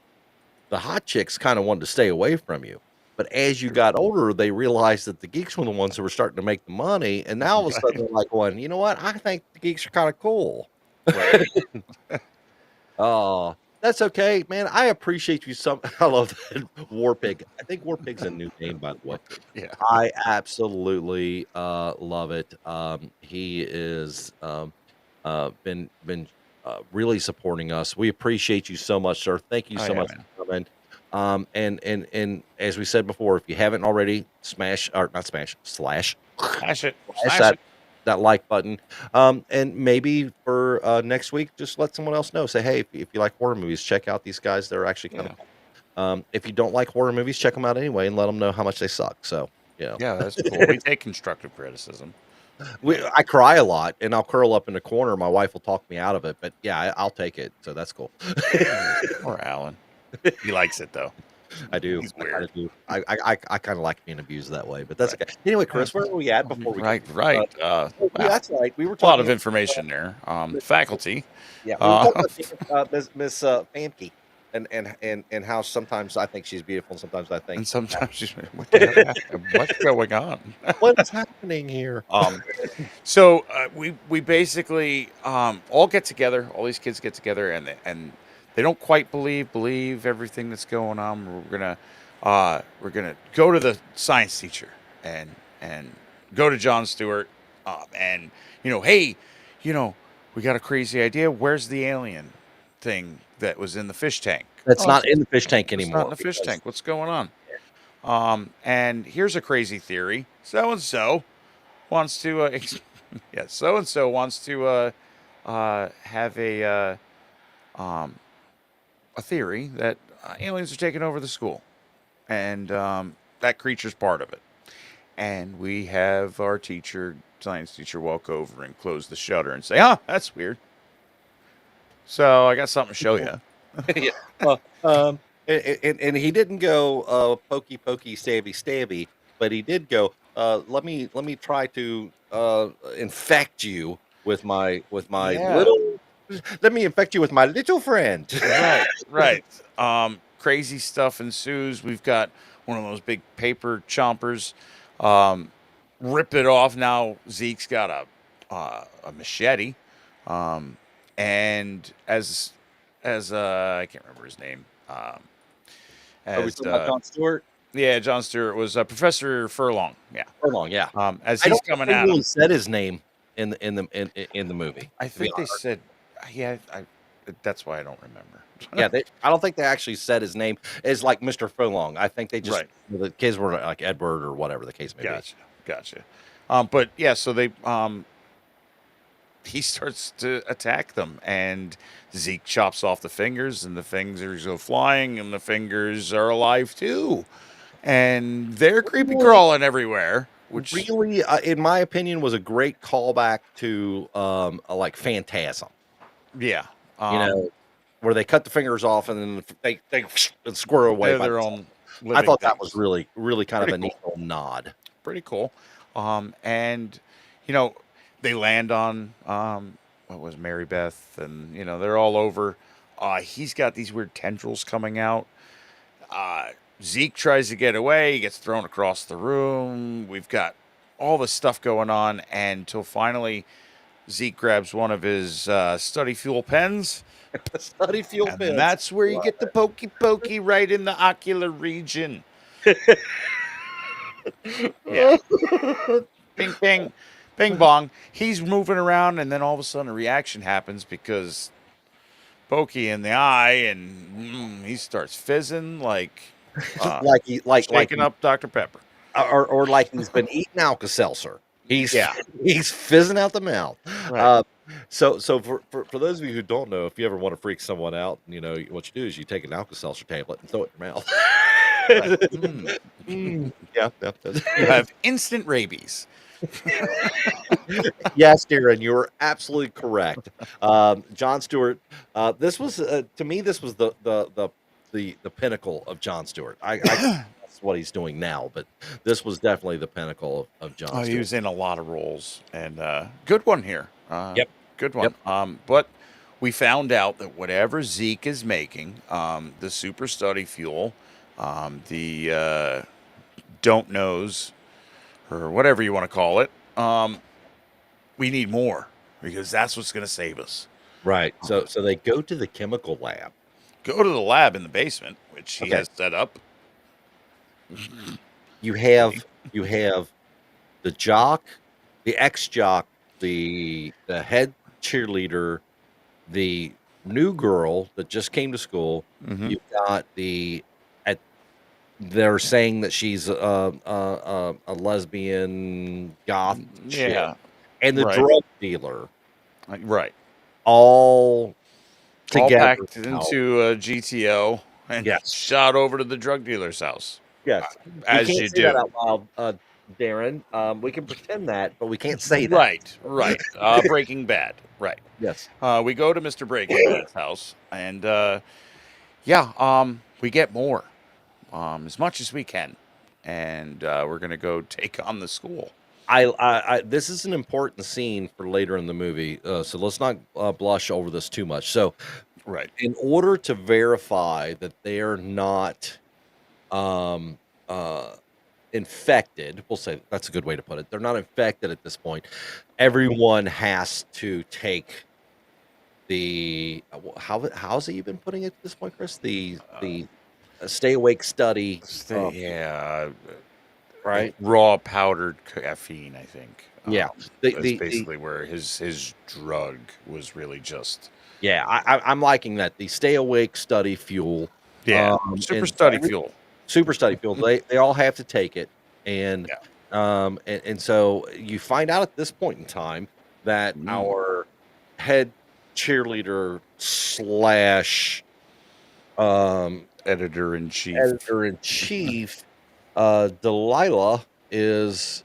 the hot chicks kind of wanted to stay away from you. But as you got older, they realized that the geeks were the ones who were starting to make the money, and now all of a sudden they're like, "Well, you know what? I think the geeks are kind of cool." Right. Oh, that's okay, man. I appreciate you some. I love that War Pig. I think War Pig's a new name, by the way. Yeah. I absolutely love it. He is been really supporting us. We appreciate you so much, sir. Thank you Oh so yeah, much man. for coming. And as we said before, if you haven't already, smash or not smash, Slash it. smash Slash it. that like button. And maybe for next week, just let someone else know. Say, hey, if you like horror movies, check out these guys. They're actually kind Yeah. of. If you don't like horror movies, check them out anyway, and let them know how much they suck. So, you know, Yeah, that's cool. We take constructive criticism. I cry a lot, and I'll curl up in the corner. My wife will talk me out of it, but yeah, I'll take it. So that's cool. Or Alan. He likes it though. I do. He's I kind weird. of do. I kind of like being abused that way, but that's okay. Anyway, Chris, where are we at before we Right, get? right. Oh, yeah, Wow. that's right. We were A lot of talking. information there. Faculty. Yeah, we were Uh, talking about Miss Famke, and how sometimes I think she's beautiful, and sometimes I think and sometimes you what the hell happened? What's going on? what is happening here? So we basically all get together. All these kids get together, and they don't quite believe everything that's going on. We're gonna go to the science teacher and go to John Stewart, and hey, we got a crazy idea. Where's the alien thing that was in the fish tank? That's Oh, not in the fish tank it's not in anymore. the fish Because tank. What's going on? And here's a crazy theory. So and so wants to, yeah, so and so wants to have a theory that aliens are taking over the school, and that creature's part of it. And we have our teacher, science teacher, walk over and close the shutter and say, "Ah, that's weird. So I got something to show you." yeah, well, and he didn't go pokey pokey stabby stabby, but he did go. Let me try to infect you with my Yeah. little. Let me infect you with my little friend. Right, right. Crazy stuff ensues. We've got one of those big paper chompers. Um, rip it off. Now Zeke's got a machete. Um, and as I can't remember his name. Are we As talking about John Stewart? Yeah, John Stewart was Professor Furlong. Yeah. Furlong, yeah. As I he's don't think coming they at really him, said his name in the movie. I To be think they honest. said, yeah. That's why I don't remember. Yeah, I don't think they actually said his name as like Mr. Furlong. I think they just Right. the kids were like Edward or whatever the case may be. Gotcha. But yeah, so he starts to attack them, and Zeke chops off the fingers, and the fingers go flying, and the fingers are alive too, and they're creepy Really, crawling everywhere. Which, really, in my opinion, was a great callback to like Phantasm. yeah, You know, where they cut the fingers off and then they squirrel away they're by their themselves. own I living thought that was things. really, really kind of Pretty a neat little nod. Pretty cool. And you know, they land on what was Mary Beth, and they're all over. He's got these weird tendrils coming out. Uh, Zeke tries to get away. He gets thrown across the room. We've got all this stuff going on, and until finally Zeke grabs one of his study fuel pens, Study fuel and pins. that's where you get the pokey pokey right in the ocular region. Yeah. Ping, ping, ping, bong. He's moving around, and then all of a sudden a reaction happens because pokey in the eye, and he starts fizzing like shaking up Dr. Pepper. Or like he's been eating Alka-Seltzer. Yeah. He's fizzing out the mouth. Right. So for those of you who don't know, if you ever want to freak someone out, what you do is you take an Alka-Seltzer tablet and throw it in your mouth. Yeah. You have instant rabies. Yes, Darren, you were absolutely correct. Jon Stewart. This was to me. This was the pinnacle of Jon Stewart. That's what he's doing now, but this was definitely the pinnacle of Jon Stewart. He was in a lot of roles, and good one here. Yep. Good one. Yep. But we found out that whatever Zeke is making, the super study fuel, the don't knows, or whatever you want to call it, we need more because that's what's going to save us. Right. So they go to the chemical lab. Go to the lab in the basement, which he has set up. You have the jock, the ex-jock, the head cheerleader, the new girl that just came to school. Mhm. You've got they're saying that she's a lesbian goth chick, Yeah. and the Right. drug dealer, Right. all together. All packed into a GTO and Yes. shot over to the drug dealer's house. Yes, As we can't you say that do. out loud, Darren. We can pretend that, but we can't say that. Right. Breaking Bad. Right. Yes. We go to Mr. Breaking Bad's house, and we get more, as much as we can, and we're gonna go take on the school. This is an important scene for later in the movie, so let's not blush over this too much. So, Right. in order to verify that they're not um, infected, we'll say that's a good way to put it. They're not infected at this point. Everyone has to take the how's he been putting it at this point, Chris? The stay awake study, right? Raw powdered caffeine, I think. Yeah. That's basically where his drug was really just. Yeah, I'm liking that. The stay awake study fuel. Super study fuel. Super study fuel. They all have to take it. And so you find out at this point in time that our head cheerleader slash editor in chief Delilah is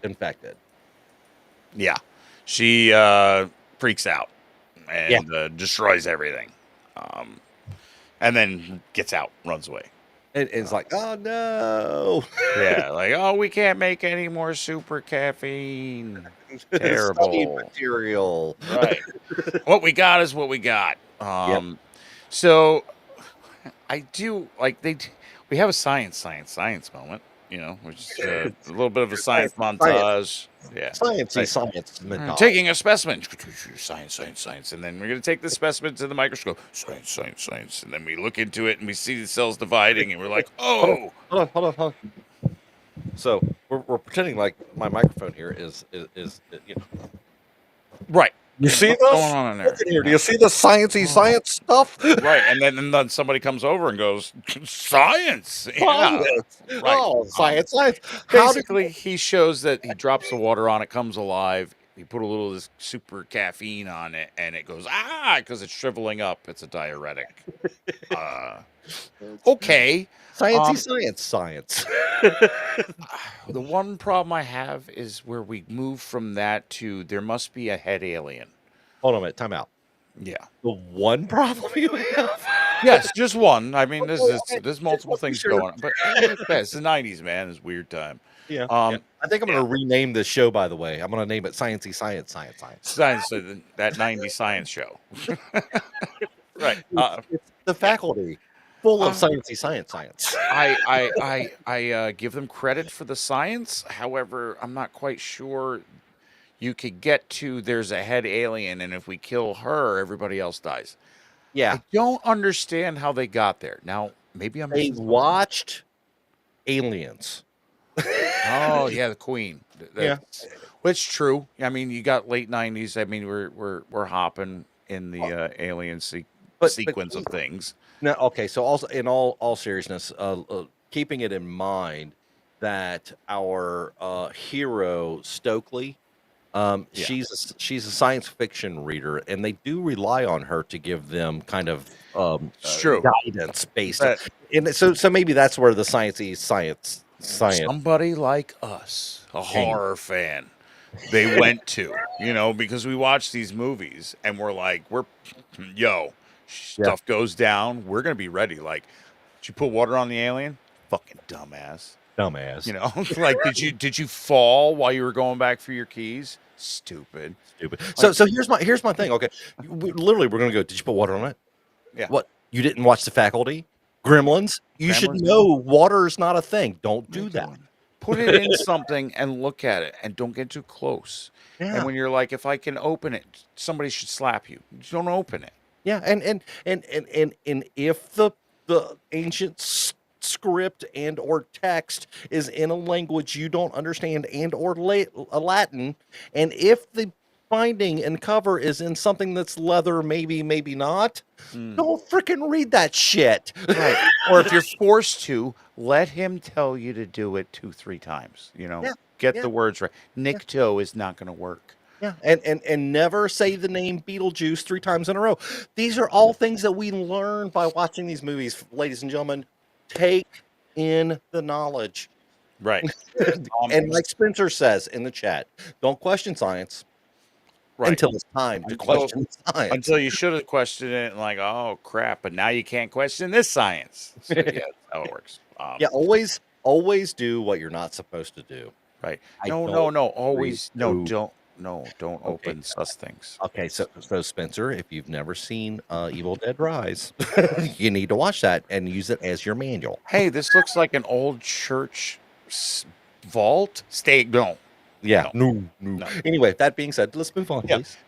infected. Yeah. She freaks out and destroys everything. And then gets out, runs away. And it's like, oh no. Yeah, like, oh, we can't make any more super caffeine. Study Terrible. material. Right. What we got is what we got. So I do like we have a science moment, which is a little bit of a science montage. Yeah. Science. Taking a specimen. Science. And then we're going to take the specimen to the microscope. Science. And then we look into it and we see the cells dividing and we're like, oh. Hold on. So we're pretending like my microphone here is Right. You see this? What's going on in there? Look in here. Do you see the sciencey science stuff? Right. And then somebody comes over and goes, science. Yeah. Right. Oh, science. Basically, he shows that he drops the water on it, comes alive. He put a little of this super caffeine on it, and it goes, because it's shriveling up. It's a diuretic. Okay. Science. The one problem I have is where we move from that to there must be a head alien. Hold on a minute. Time out. Yeah. The one problem you have? Yes, just one. I mean, Okay, there's just multiple want to be things sure. going on, but it's bad. It's the '90s, man. It's a weird time. Yeah, yeah. Um, I think I'm yeah, gonna rename this show. By the way, I'm gonna name it Sciencey Science Science Science. science. That '90s science show, right? It's the Yeah. faculty full of Um, sciencey science science. I give them credit for the science. However, I'm not quite sure you could get to there's a head alien, and if we kill her, everybody else dies. Yeah, I don't understand how they got there. Now, maybe I'm they missing something. watched Aliens. Oh yeah, the Queen. Yeah, That's well, it's true. I mean, you got late '90s. I mean, we're hopping in the alien but sequence of things. no, okay. So also, in all seriousness, keeping it in mind that our hero Stokely, Yeah, she's a science fiction reader, and they do rely on her to give them kind of it's true. guidance based. That And so maybe that's where the sciencey science somebody like us, a came. horror fan, they went to, because we watch these movies and yo, Yeah, stuff goes down. We're gonna be ready. Like, did you put water on the alien? Fucking dumbass. dumbass, Like, did you fall while you were going back for your keys? Stupid. stupid. Like, So here's my thing. Okay, literally, we're gonna go. Did you put water on it? yeah. What? You didn't watch The Faculty? Gremlins? You should Gremlins? know water is not a thing. Don't What are you do that. doing? Put it in something and look at it and don't get too close. And Yeah. when you're like, if I can open it, somebody should slap you. Just don't open it. Yeah, and if the ancient script and or text is in a language you don't understand and or Latin, and if the binding and cover is in something that's leather, maybe not, Mm. don't freaking read that shit. Right. Or if you're forced to, let him tell you to do it 2-3 times. Yeah, Get yeah, the words right. yeah. Nikto is not going to work. Yeah, and never say the name Beetlejuice 3 times in a row. These are all things that we learn by watching these movies, ladies and gentlemen. Take in the knowledge. Right. And like Spencer says in the chat, don't question science Right. until it's time to Until question science. until you should have questioned it and like, oh crap, but now you can't question this science. So yeah, that's how it works. Yeah, always do what you're not supposed to do. Right. I No, don't no, no. agree. Always No. don't Okay. open sus things. Okay, so Spencer, if you've never seen Evil Dead Rise, you need to watch that and use it as your manual. Hey, this looks like an old church vault. No. Yeah, No. no. Anyway, that being said, let's move on, Yeah. please.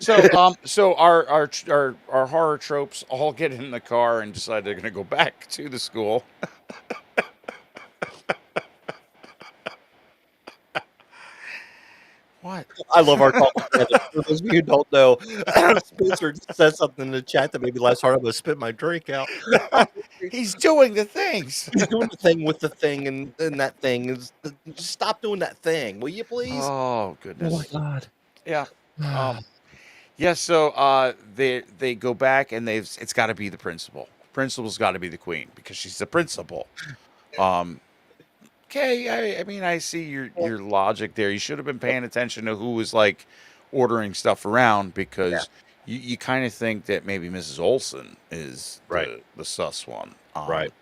So our horror tropes all get in the car and decide they're going to go back to the school. What? I love our talk together. For those of you who don't know, Spencer said something in the chat that made me laugh hard. I'm going to spit my drink out. He's doing the things. He's doing the thing with the thing, and that thing is. Just stop doing that thing, will you please? Oh goodness. God. Yeah. Yeah. So they go back and it's got to be the principal. Principal's got to be the queen because she's the principal. Okay. I mean, I see your logic there. You should have been paying attention to who was like ordering stuff around because you kind of think that maybe Mrs. Olson is Right. the sus one. Right.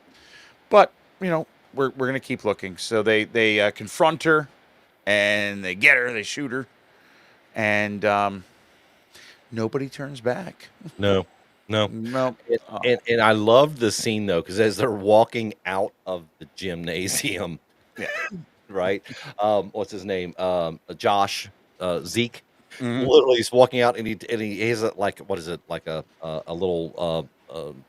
But we're gonna keep looking. So they confront her and they get her. They shoot her, and nobody turns back. No. No. And I love the scene though, because as they're walking out of the gymnasium, Yeah. right? What's his name? Josh, Zeke. Mhm. Literally, he's walking out, and he has what is it, like a little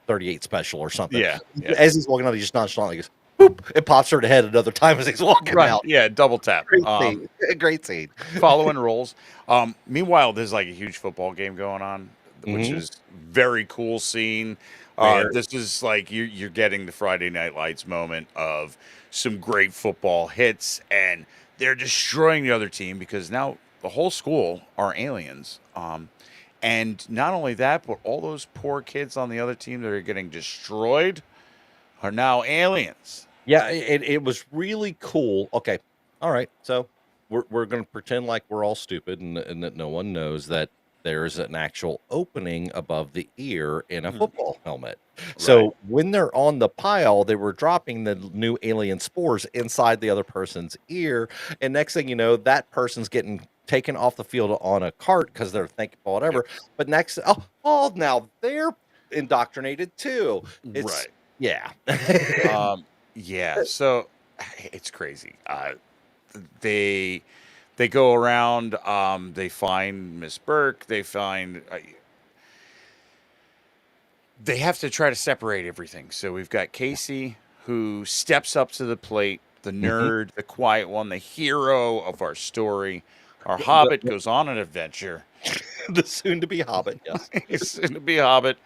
38 special or something. Yeah. As he's walking out, he just nonchalantly goes, "Boop!" It pops her in the head another time as he's walking Right. out. Yeah. Double tap. Great scene. Great scene. Following rolls. Meanwhile, there's like a huge football game going on, which Mhm. is very cool scene. Very. This is like you're getting the Friday Night Lights moment of some great football hits, and they're destroying the other team because now the whole school are aliens. And not only that, but all those poor kids on the other team that are getting destroyed are now aliens. Yeah, it was really cool. Okay, all right. So we're gonna pretend like we're all stupid and that no one knows that there's an actual opening above the ear in a Mhm. football helmet. Right. So when they're on the pile, they were dropping the new alien spores inside the other person's ear, and next thing you know, that person's getting taken off the field on a cart because they're thinking Yep. whatever. But next, now they're indoctrinated too. It's Right. yeah. Yeah. So it's crazy. They they go around. They find Miss Burke. They have to try to separate everything. So we've got Casey who steps up to the plate, the Mhm. nerd, the quiet one, the hero of our story. Our The, Hobbit goes on an adventure. the soon to be Hobbit, yes. He's soon to be a Hobbit,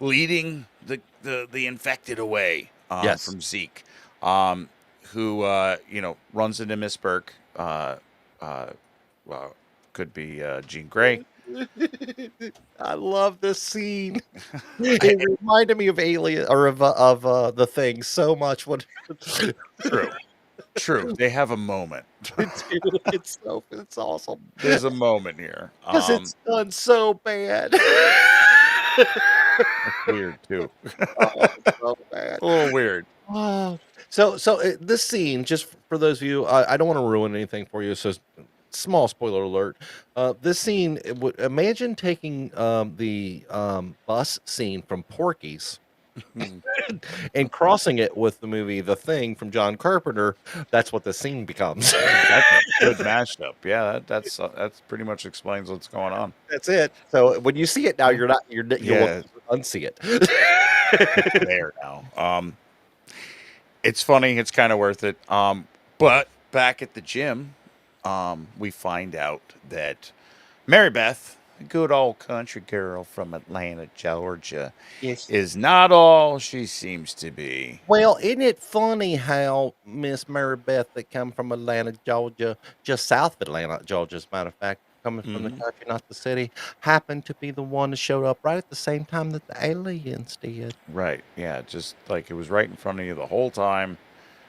leading the infected away Yes. from Zeke, who runs into Miss Burke. Uh, well, could be Jean Grey. I love this scene. It reminded me of Alien or of The Thing so much. What True, true. They have a moment. it's awesome There's a moment here. because it's done so bad. Weird too. Oh, so bad. A little weird. Oh, this scene, just for those of you, I don't want to ruin anything for you. So, small spoiler alert. This scene, imagine taking the bus scene from Porky's Hmm. and crossing it with the movie The Thing from John Carpenter. That's what the scene becomes. That's a good mashup. Yeah, that's pretty much explains what's going on. That's it. So when you see it now, you'll Yeah. unsee it. It's there now. It's funny. It's kind of worth it. But back at the gym, we find out that Mary Beth, a good old country girl from Atlanta, Georgia, Yes. is not all she seems to be. Well, isn't it funny how Miss Mary Beth that come from Atlanta, Georgia, just south of Atlanta, Georgia, as a matter of fact, coming from the Mhm. country, not the city, happened to be the one that showed up right at the same time that the aliens did. Right. Yeah. Just like it was right in front of you the whole time.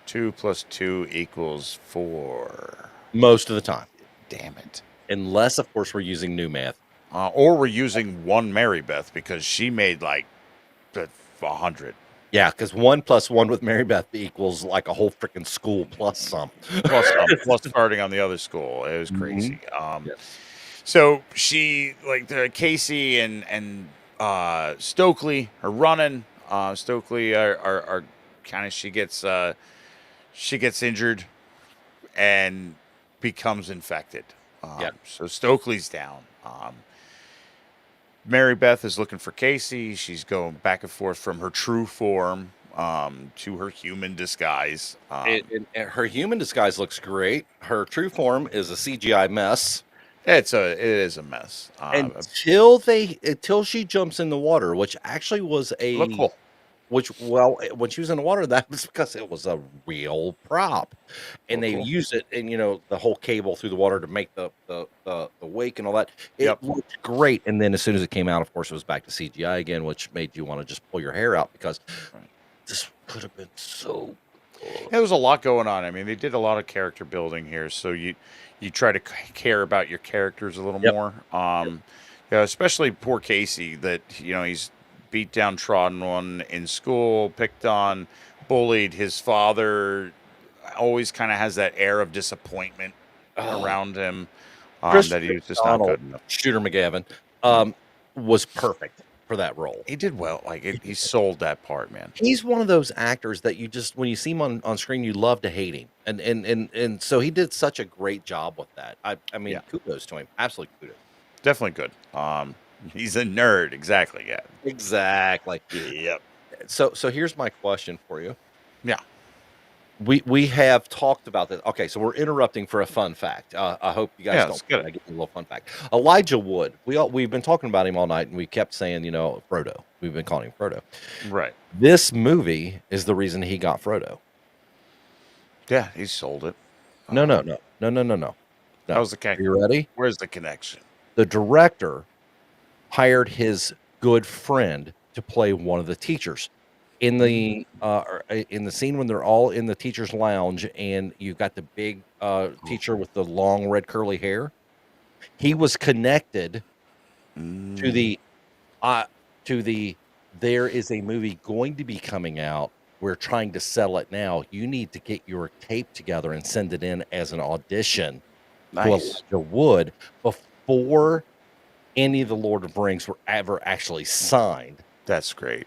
2 + 2 = 4. Most of the time. Damn it. Unless, of course, we're using new math. Or we're using one Mary Beth because she made like 100 Yeah, because 1 + 1 with Mary Beth equals like a whole freaking school plus some. plus starting on the other school. It was Mhm. crazy. Yes. So she like the Casey and Stokely are running. Stokely are kind of she gets injured and becomes infected. Yeah. So Stokely's down. Mary Beth is looking for Casey. She's going back and forth from her true form to her human disguise. And her human disguise looks great. Her true form is a CGI mess. It is a mess. Until she jumps in the water, which actually was Look cool. when she was in the water, that was because it was a real prop, and Look they cool. used it, and the whole cable through the water to make the wake and all that. It Yep. looked great, and then as soon as it came out, of course, it was back to CGI again, which made you want to just pull your hair out because Right. this could have been so good. There was a lot going on. I mean, they did a lot of character building here, so you try to care about your characters a little Yep. more. Especially poor Casey, that he's beat down, trodden on in school, picked on, bullied. His father always kind of has that air of disappointment Oh, around him, that Christopher he was just not McDonald, good enough. Shooter McGavin, was perfect for that role. He did well. He sold that part, man. He's one of those actors that you just when you see him on screen, you love to hate him, and so he did such a great job with that. I mean, Yeah. kudos to him, absolutely kudos. Definitely good. He's a nerd. Exactly. Yeah. Exactly. Yep. So here's my question for you. Yeah. We have talked about this. Okay, so we're interrupting for a fun fact. I hope you guys Yeah, don't let's get mind. it. I give you a little fun fact. Elijah Wood. We've been talking about him all night, and we kept saying, Frodo. We've been calling him Frodo. Right. This movie is the reason he got Frodo. Yeah. He sold it. No. How's the Are connection? you ready? Where's the connection? The director hired his good friend to play one of the teachers in the scene when they're all in the teacher's lounge, and you got the big teacher with the long red curly hair. He was connected to the uh to the there is a movie going to be coming out. We're trying to settle it now. You need to get your tape together and send it in as an audition to Nice. Elijah Wood before any of the Lord of the Rings were ever actually signed. That's great.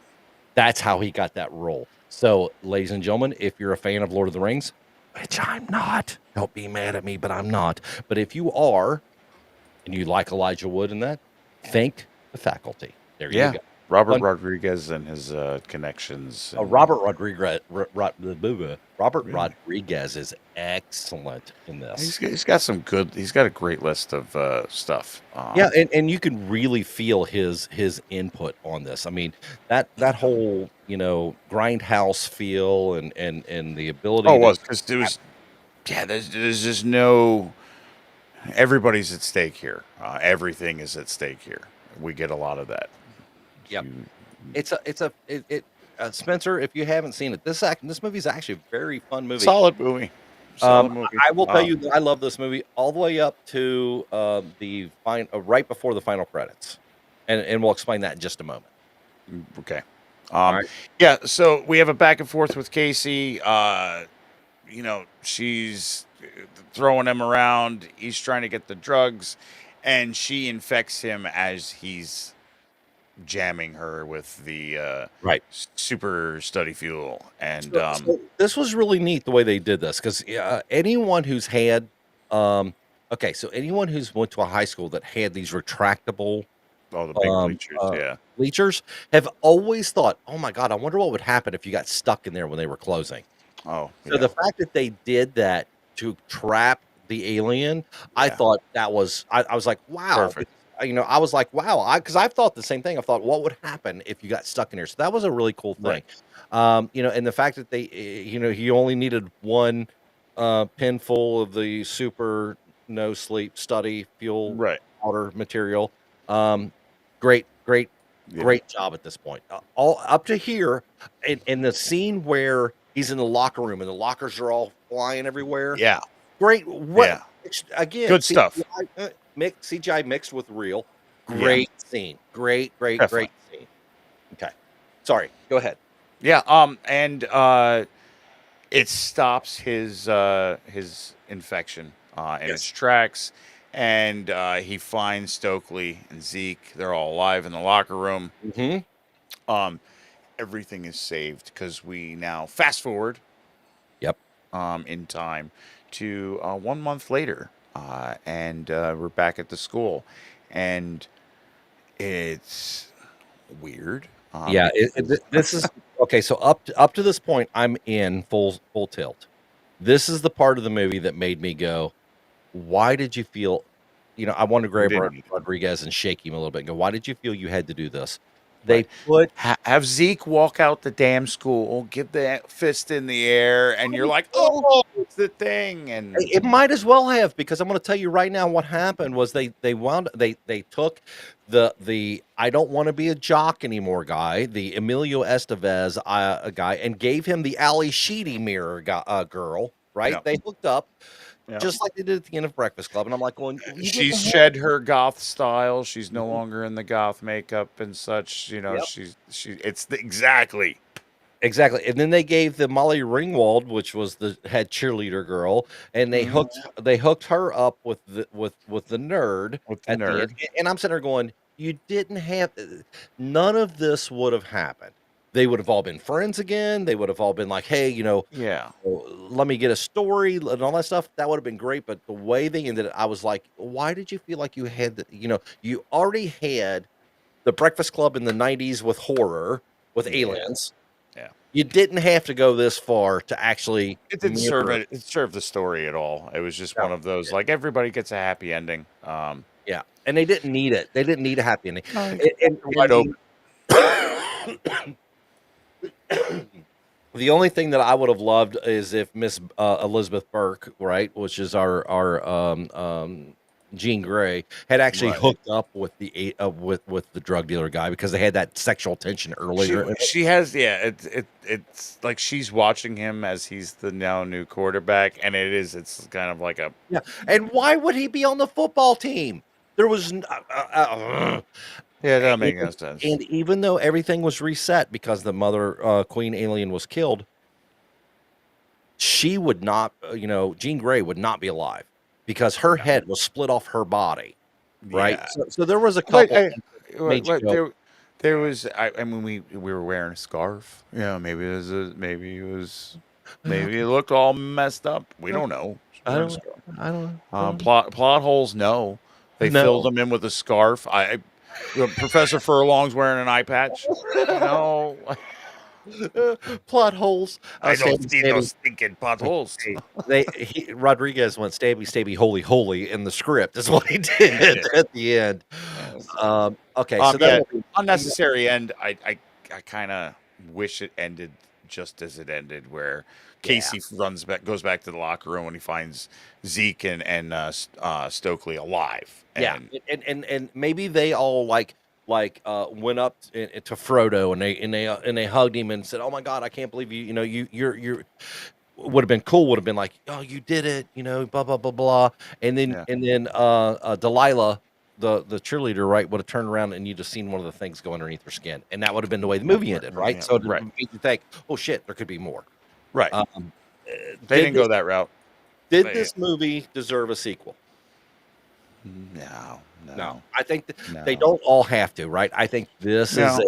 That's how he got that role. So, ladies and gentlemen, if you're a fan of Lord of the Rings, which I'm not, don't be mad at me, but I'm not. But if you are, and you like Elijah Wood in that, thank the faculty. There you Yeah. go. Robert Fun- Rodriguez and his connections. and- Robert Rodriguez is excellent in this. He's got some good. He's got a great list of stuff. Yeah, and you can really feel his input on this. I mean, that whole grindhouse feel and the ability. Oh, it was because there was. Yeah, there's just no. Everybody's at stake here. Everything is at stake here. We get a lot of that. Yep. You- Spencer, if you haven't seen it, this movie is actually a very fun movie. Solid movie. Solid movie. I will tell you that I love this movie all the way up to right before the final credits, and we'll explain that in just a moment. Okay. right. Yeah, so we have a back and forth with Casey. She's throwing him around. He's trying to get the drugs, and she infects him as he's jamming her with the Right. super study fuel. And So this was really neat the way they did this because anyone who's had, anyone who's went to a high school that had these retractable all the big bleachers, yeah. bleachers have always thought, oh my God, I wonder what would happen if you got stuck in there when they were closing. Oh, So the fact that they did that to trap the alien, I Yeah. thought that was, I was like, wow. Perfect. I was like, wow, because I've thought the same thing. I thought, what would happen if you got stuck in here? So that was a really cool thing. Right. And the fact that they, he only needed one pin full of the super no sleep study fuel Right. powder material. Great Yeah. job at this point. All up to here, in the scene where he's in the locker room and the lockers are all flying everywhere. Yeah. Great. Yeah. Again, Good stuff. CGI mixed with real. Yeah. Great scene. Great Definitely. scene. Okay. Sorry. Go ahead. Yeah. And it stops his infection in its tracks, and he finds Stokely and Zeke. They're all alive in the locker room. Mm-hmm. Everything is saved because we now fast forward. Yep. In time to 1 month later, and we're back at the school, and it's weird. Yeah. This is okay. So up to this point, I'm in full tilt. This is the part of the movie that made me go, why did you feel, I want to grab didn't. Rodriguez and shake him a little bit and go, why did you feel you had to do this? They put, Have Zeke walk out the damn school, give the fist in the air, and you're like, oh, it's the thing. And it might as well have, because I'm going to tell you right now what happened was they took the I don't want to be a jock anymore guy, the Emilio Estevez guy, and gave him the Ali Sheedy mirror girl, right? Yeah. They hooked up. Yeah. Just like they did at the end of Breakfast Club, and I'm like, well, she's shed her goth style. She's no longer in the goth makeup and such. Yep. Exactly. Exactly, and then they gave the Molly Ringwald, which was the head cheerleader girl, and they hooked her up with the nerd With the at nerd. end. And I'm sitting there going, you didn't have none of this would have happened. They would have all been friends again. They would have all been like, hey, Yeah. let me get a story and all that stuff. That would have been great. But the way they ended it, I was like, why did you feel like you had you already had the Breakfast Club in the 90s with horror, with aliens. Yeah. You didn't have to go this far to actually. It didn't serve it. It served the story at all. It was just one of those, like, everybody gets a happy ending. Yeah, and they didn't need it. They didn't need a happy ending. Wide open. The only thing that I would have loved is if Miss Elizabeth Burke, right, which is our Jean Grey, had actually hooked up with the with the drug dealer guy, because they had that sexual tension earlier. She has, yeah. It's like she's watching him as he's the now new quarterback, and it's kind of like a Yeah, and why would he be on the football team? There was Yeah, that and makes no sense. even though everything was reset because the mother queen alien was killed, she would not, Jean Grey would not be alive because her head was split off her body, right? Yeah, So there was a but couple things that made you go, there was. I mean, we were wearing a scarf. Maybe maybe it looked all messed up. We don't know. I Wearing a don't, scarf. I don't, Plot holes. No, they filled no. them in with a scarf. Professor Furlong's wearing an eye patch. No, Plot holes. I don't Stabby, see no stabby. stinking potholes. Rodriguez went stabby, stabby, holy, holy in the script is what he did at the end. Okay, so Yeah, that will be unnecessary end. I kind of wish it ended just as it ended, where Casey goes back to the locker room when he finds Zeke and Stokely alive. yeah, And and maybe they all went up to Frodo and they hugged him and said, "Oh my God, I can't believe you! You know, you're would have been cool. Would have been like, oh, you did it, blah blah blah blah." And then Yeah. Delilah, the cheerleader, right, would have turned around and you just seen one of the things go underneath her skin, and that would have been the way the movie ended, right? Yeah, So it right. made you think, oh shit, there could be more. Right. Um, They didn't go that route. Did They- this movie deserve a sequel? No. I think they No. don't all have to, right? I think this is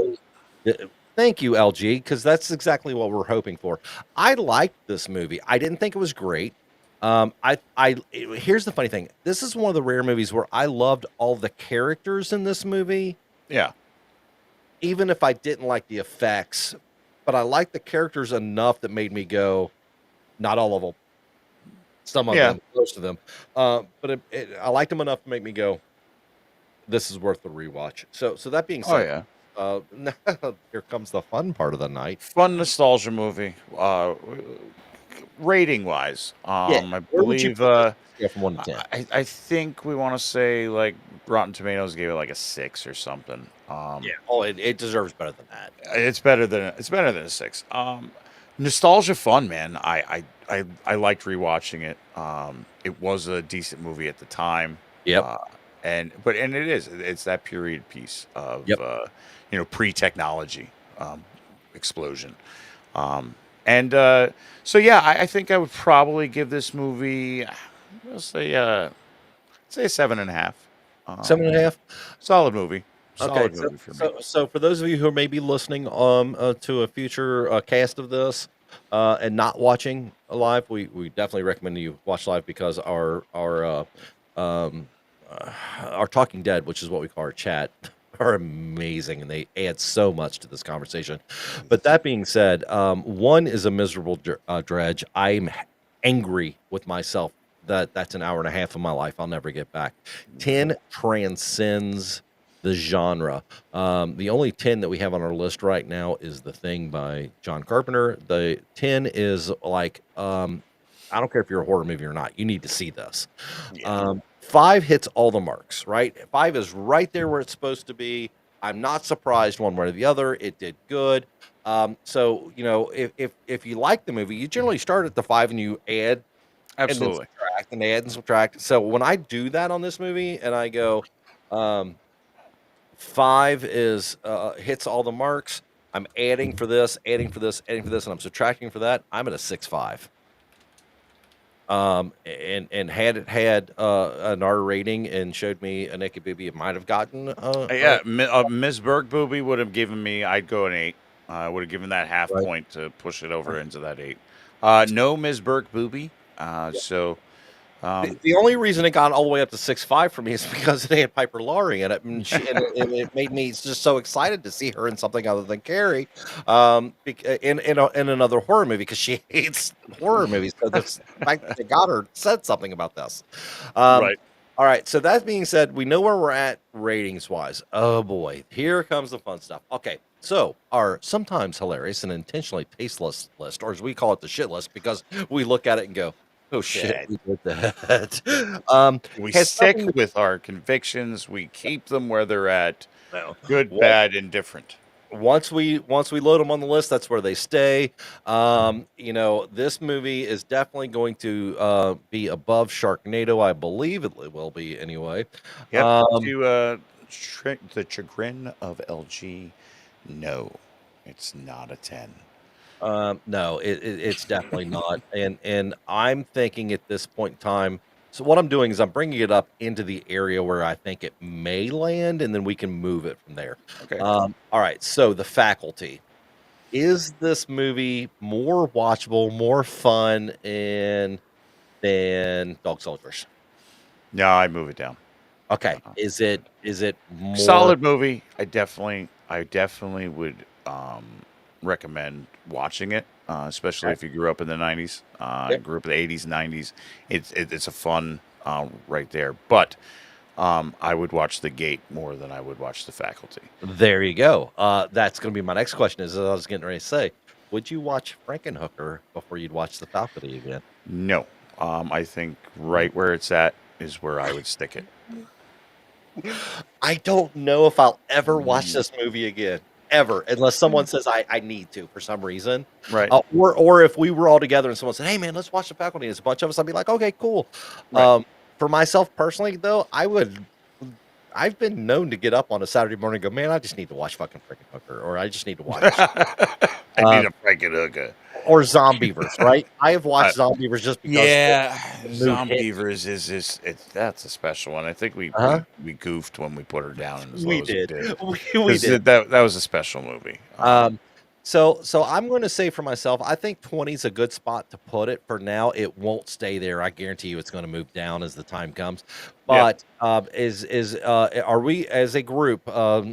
thank you, LG, because that's exactly what we're hoping for. I liked this movie. I didn't think it was great. Here's the funny thing. This is one of the rare movies where I loved all the characters in this movie, Yeah. even if I didn't like the effects, but I liked the characters enough that made me go, not all of them, some of them, most of them. But I liked them enough to make me go, this is worth the rewatch. So that being Oh said, yeah. here comes the fun part of the night. Fun nostalgia movie. Rating wise, I Where would you believe put this from 1 to 10? I think we want to say like Rotten Tomatoes gave it like a 6 or something. Oh, it deserves better than that. It's better than a 6. Nostalgia fun, man. I liked rewatching it. It was a decent movie at the time. Yep. And it's that period piece of pre-technology explosion. So yeah, I think I would probably give this movie, I'll say a 7.5. 7.5. Solid movie. Okay, Solid movie for me. so for those of you who may be listening to a future cast of this and not watching live, we definitely recommend you watch live because our Talking Dead, which is what we call our chat, are amazing and they add so much to this conversation. But that being said, 1 is a miserable dredge. I'm angry with myself that's an hour and a half of my life I'll never get back. 10 transcends the genre. The only 10 that we have on our list right now is The Thing by John Carpenter. The 10 is like, I don't care if you're a horror movie or not, you need to see this. 5 hits all the marks, right? 5 is right there where it's supposed to be. I'm not surprised one way or the other. It did good. So, if you like the movie, you generally start at the 5 and you add Absolutely. and then subtract and add and subtract. So when I do that on this movie and I go, 5 is hits all the marks. I'm adding for this, adding for this, adding for this, and I'm subtracting for that. I'm at a 6.5. And had it had an R rating and showed me a naked baby, it might have gotten Ms. Berg Booby would have given me, I'd go an 8. I would have given that half Right. point to push it over into that 8. No Ms. Berg Booby. So the only reason it got all the way up to 6.5 for me is because they had Piper Laurie in it, and it made me just so excited to see her in something other than Carrie, in another horror movie because she hates horror movies. So the fact that they got her said something about this. Right. All right. So that being said, we know where we're at ratings wise. Oh boy, here comes the fun stuff. Okay. So our sometimes hilarious and intentionally tasteless list, or as we call it, the shit list, because we look at it and go, oh shit, we did that. We has stick nothing with our convictions. We keep them where they're at. No. Good, What? bad, indifferent. once we load them on the list, that's where they stay. This movie is definitely going to be above Sharknado. I believe it will be anyway. Yep. Um, To the chagrin of LG, no, it's not a 10. no, it's definitely not. And I'm thinking at this point in time. So what I'm doing is I'm bringing it up into the area where I think it may land, and then we can move it from there. Okay. All right. So The Faculty. Is this movie more watchable, more fun, than Dog Soldiers? No, I move it down. Okay. Uh, Is it more Solid movie. I definitely would recommend watching it, especially okay? if you grew up in the 90s, Yep. grew up in the 80s, 90s. It's a fun right there. But I would watch The Gate more than I would watch The Faculty. There you go. That's going to be my next question. Is I was getting ready to say, would you watch Frankenhooker before you'd watch The Faculty again? No, I think right where it's at is where I would stick it. I don't know if I'll ever watch Mm, this movie again, ever, unless someone says I need to for some reason. Right, Or if we were all together and someone said, "Hey man, let's watch The Faculty," and it's a bunch of us, I'd be like, "Okay, cool." right. For myself personally, though, I've been known to get up on a Saturday morning and go, "Man, I just need to watch fucking freaking Hooker," or "I just need to watch." I uh, need a Frankenhooker. or Zombievers, right? I have Uh, watched Zombievers just because Yeah, the mood hit me. Zombievers that's a special one. I think we, Uh-huh. we we goofed when we put her down as We low as we did. did We because did. that was a special movie. Um, so I'm going to say for myself, I think 20 is a good spot to put it for now. It won't stay there. I guarantee you, it's going to move down as the time comes. Yeah, But are we as a group,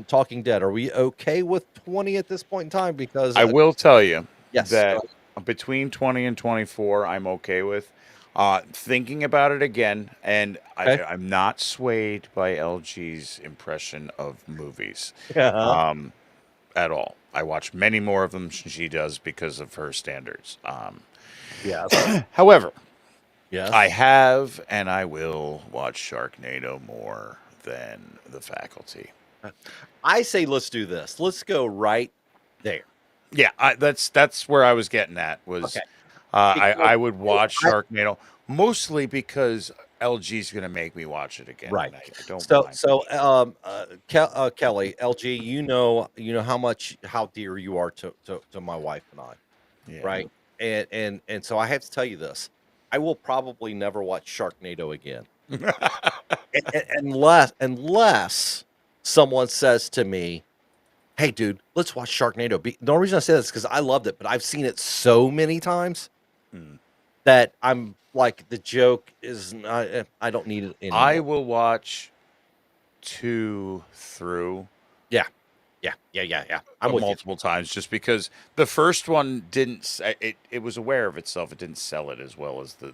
Talking Dead? Are we okay with 20 at this point in time? Because I will tell you yes, that between 20 and 24, I'm okay with. Thinking about it again, and okay, I'm not swayed by LG's impression of movies. yeah, Um, at all. I watch many more of them than she does because of her standards. yes, However, I yes. have and I will watch Sharknado more than The Faculty. I say let's do this. Let's go right there. Yeah, that's where I was getting at was Okay, I because I would watch I Sharknado mostly because LG's gonna make me watch it again, right. and I don't So mind. so Kelly, LG, you know how dear you are to my wife and I, Yeah. right? And so I have to tell you this. I will probably never watch Sharknado again. Unless someone says to me, "Hey dude, let's watch Sharknado." The only reason I say this is because I loved it, but I've seen it so many times Mm. that I'm like the joke is not, I don't need it I anymore. will watch 2 through Yeah. I'm with you. multiple times just because the first one didn't it was aware of itself. It didn't sell it as well as the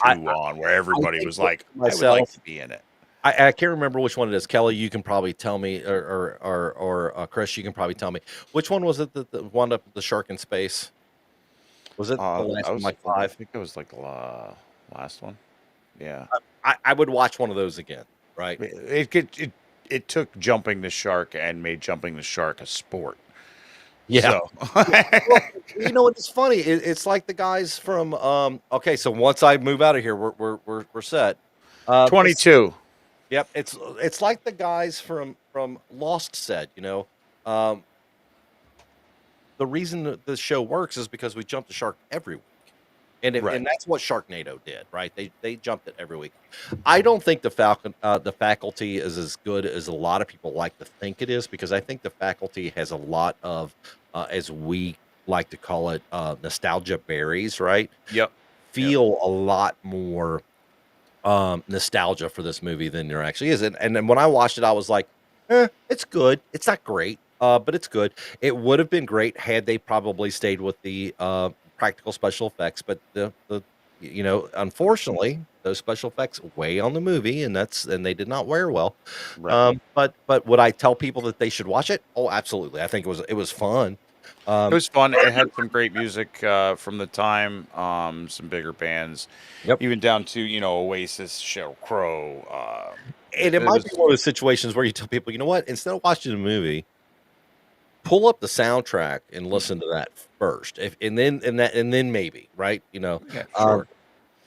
I two on where I everybody think was for like, I would like myself, to be in it. I can't remember which one it is. Kelly, you can probably tell me, or Chris, you can probably tell me which one was it that wound up with the shark in space? Was it the I last one, was like I five? think that was like the last one. Yeah. I would watch one of those again, right? It took jumping the shark and made jumping the shark a sport. Yeah. So Well, you know what? It's funny. It's like the guys from. Okay, so once I move out of here, we're set. It's 22. yep. It's like the guys from Lost said. Um, the reason that the show works is because we jump the shark every week. And Right. that's what Sharknado did, right? They jumped it every week. I don't think the Faculty is as good as a lot of people like to think it is because I think the Faculty has a lot of, as we like to call it, nostalgia berries, right? Yep. Yep. Feel a lot more nostalgia for this movie than there actually is. And then when I watched it, I was like, it's good. It's not great, but it's good. It would have been great had they probably stayed with the practical special effects, but unfortunately, those special effects weigh on the movie, and they did not wear well. Right. But would I tell people that they should watch it? Oh, absolutely. I think it was fun. It Um, was fun. It had some great music from the time, some bigger bands, yep. even down to Oasis, Sheryl Crow. And it It might be was one of those situations where you tell people, you know what, instead of watching a movie, pull up the soundtrack and listen to that first, and then maybe, right? Yeah, Um, sure.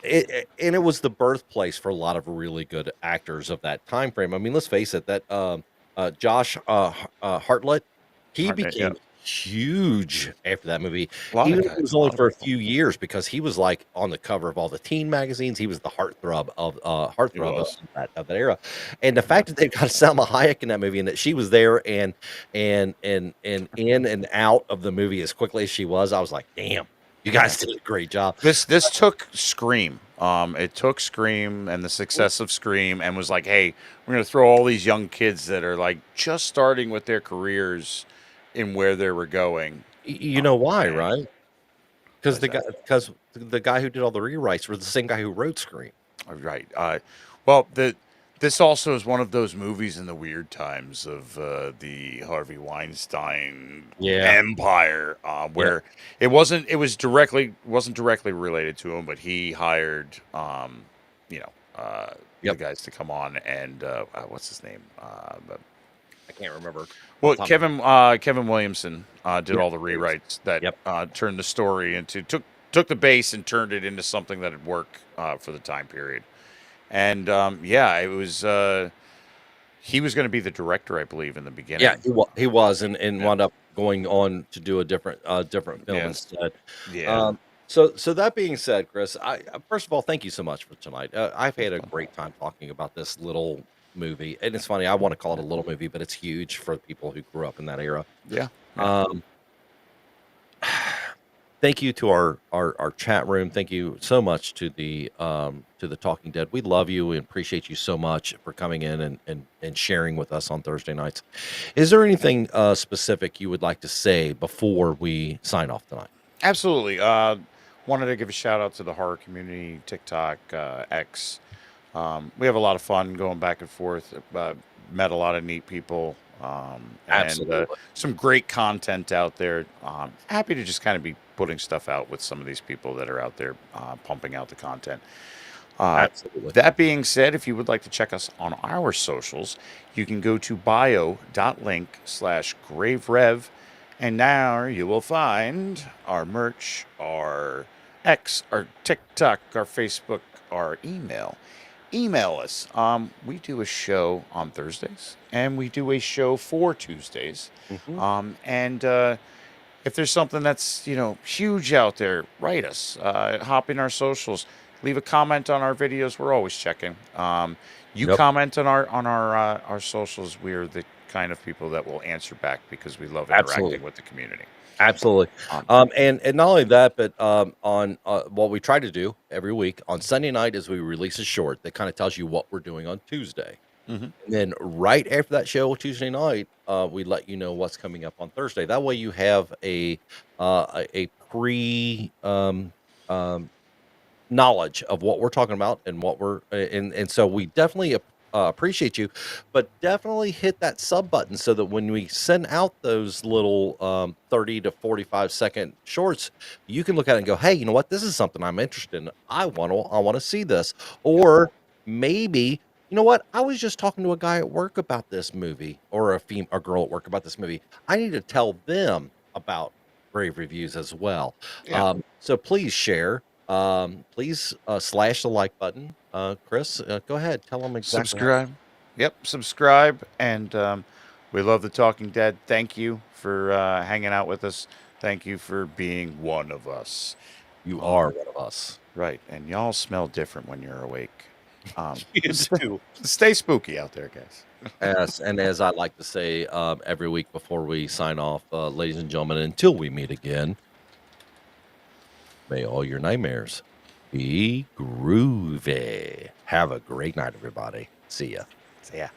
and it was the birthplace for a lot of really good actors of that time frame. I mean, let's face it, that Josh Hartlett, he Hartnett, yeah. became huge after that movie, A lot of even if it guys, was a only lot of for a people. few years, because he was like on the cover of all the teen magazines. He was the It heartthrob was. of that era, and the Yeah. fact that they've got Salma Hayek in that movie and that she was there and in and out of the movie as quickly as she was, I was like, damn, you Yeah. guys did a great job. This took Scream. It took Scream and the success of Scream and was like, hey, we're gonna throw all these young kids that are like just starting with their careers in where they were going. You know why, And right? what is that? Because the guy who did all the rewrites was the same guy who wrote Scream. Right. Well, this also is one of those movies in the weird times of the Harvey Weinstein Yeah. empire, Yeah. where wasn't directly related to him, but he hired you know the Yep. guys to come on and what's his name? I can't remember. Well, Off the top of my Kevin Williamson did Yeah, all the there it is. rewrites that Yep. turned the story into took the base and turned it into something that would work for the time period. And yeah, it was he was going to be the director, I believe, in the Yeah, beginning. he was and Yeah. wound up going on to do a different film Yes. instead. Yeah. So that being said, Chris, I first of all, thank you so much for tonight. I've That's had a fun. great time talking about this little movie, and it's funny. I want to call it a little movie, but it's huge for people who grew up in that era. Yeah. Yeah. Um, thank you to our chat room. Thank you so much to the Talking Dead. We love you and appreciate you so much for coming in and sharing with us on Thursday nights. Is there anything specific you would like to say before we sign off tonight? Absolutely. Wanted to give a shout out to the horror community, TikTok, X. We have a lot of fun going back and forth. Met a lot of neat people, and Absolutely. some great content out there. Happy to just kind of be putting stuff out with some of these people that are out there pumping out the content. Absolutely. That being said, if you would like to check us on our socials, you can go to bio.link/graverev, and now you will find our merch, our X, our TikTok, our Facebook, our email. Email us. We do a show on Thursdays, and we do a show for Tuesdays. Mhm. And if there's something that's huge out there, write us. Hop in our socials. Leave a comment on our videos. We're always checking. You Yep. comment on our socials. We're the kind of people that will answer back because we love Absolutely. interacting with the community. Absolutely. Um, And not only that, but on what we try to do every week on Sunday night is we release a short that kind of tells you what we're doing on Tuesday. mhm. And then right after that show Tuesday night, we let you know what's coming up on Thursday. That way you have a pre knowledge of what we're talking about and what we're and so we definitely appreciate you, but definitely hit that sub button so that when we send out those little 30 to 45-second shorts, you can look at it and go, hey, you know what, this is something I'm interested in. I want to see this. Or maybe, you know what, I was just talking to a guy at work about this movie, or a girl at work about this movie. I need to tell them about Brave Reviews as well. Yeah. So please share. Please slash the like button. Chris, go ahead. Tell them exactly how. Subscribe. Yep, subscribe. And we love the Talking Dead. Thank you for hanging out with us. Thank you for being one of us. You are one of us. Right. And y'all smell different when you're awake. You do. Stay spooky out there, guys. Yes, and as I like to say every week before we sign off, ladies and gentlemen, until we meet again, may all your nightmares be groovy. Have a great night, everybody. See ya. So, yeah.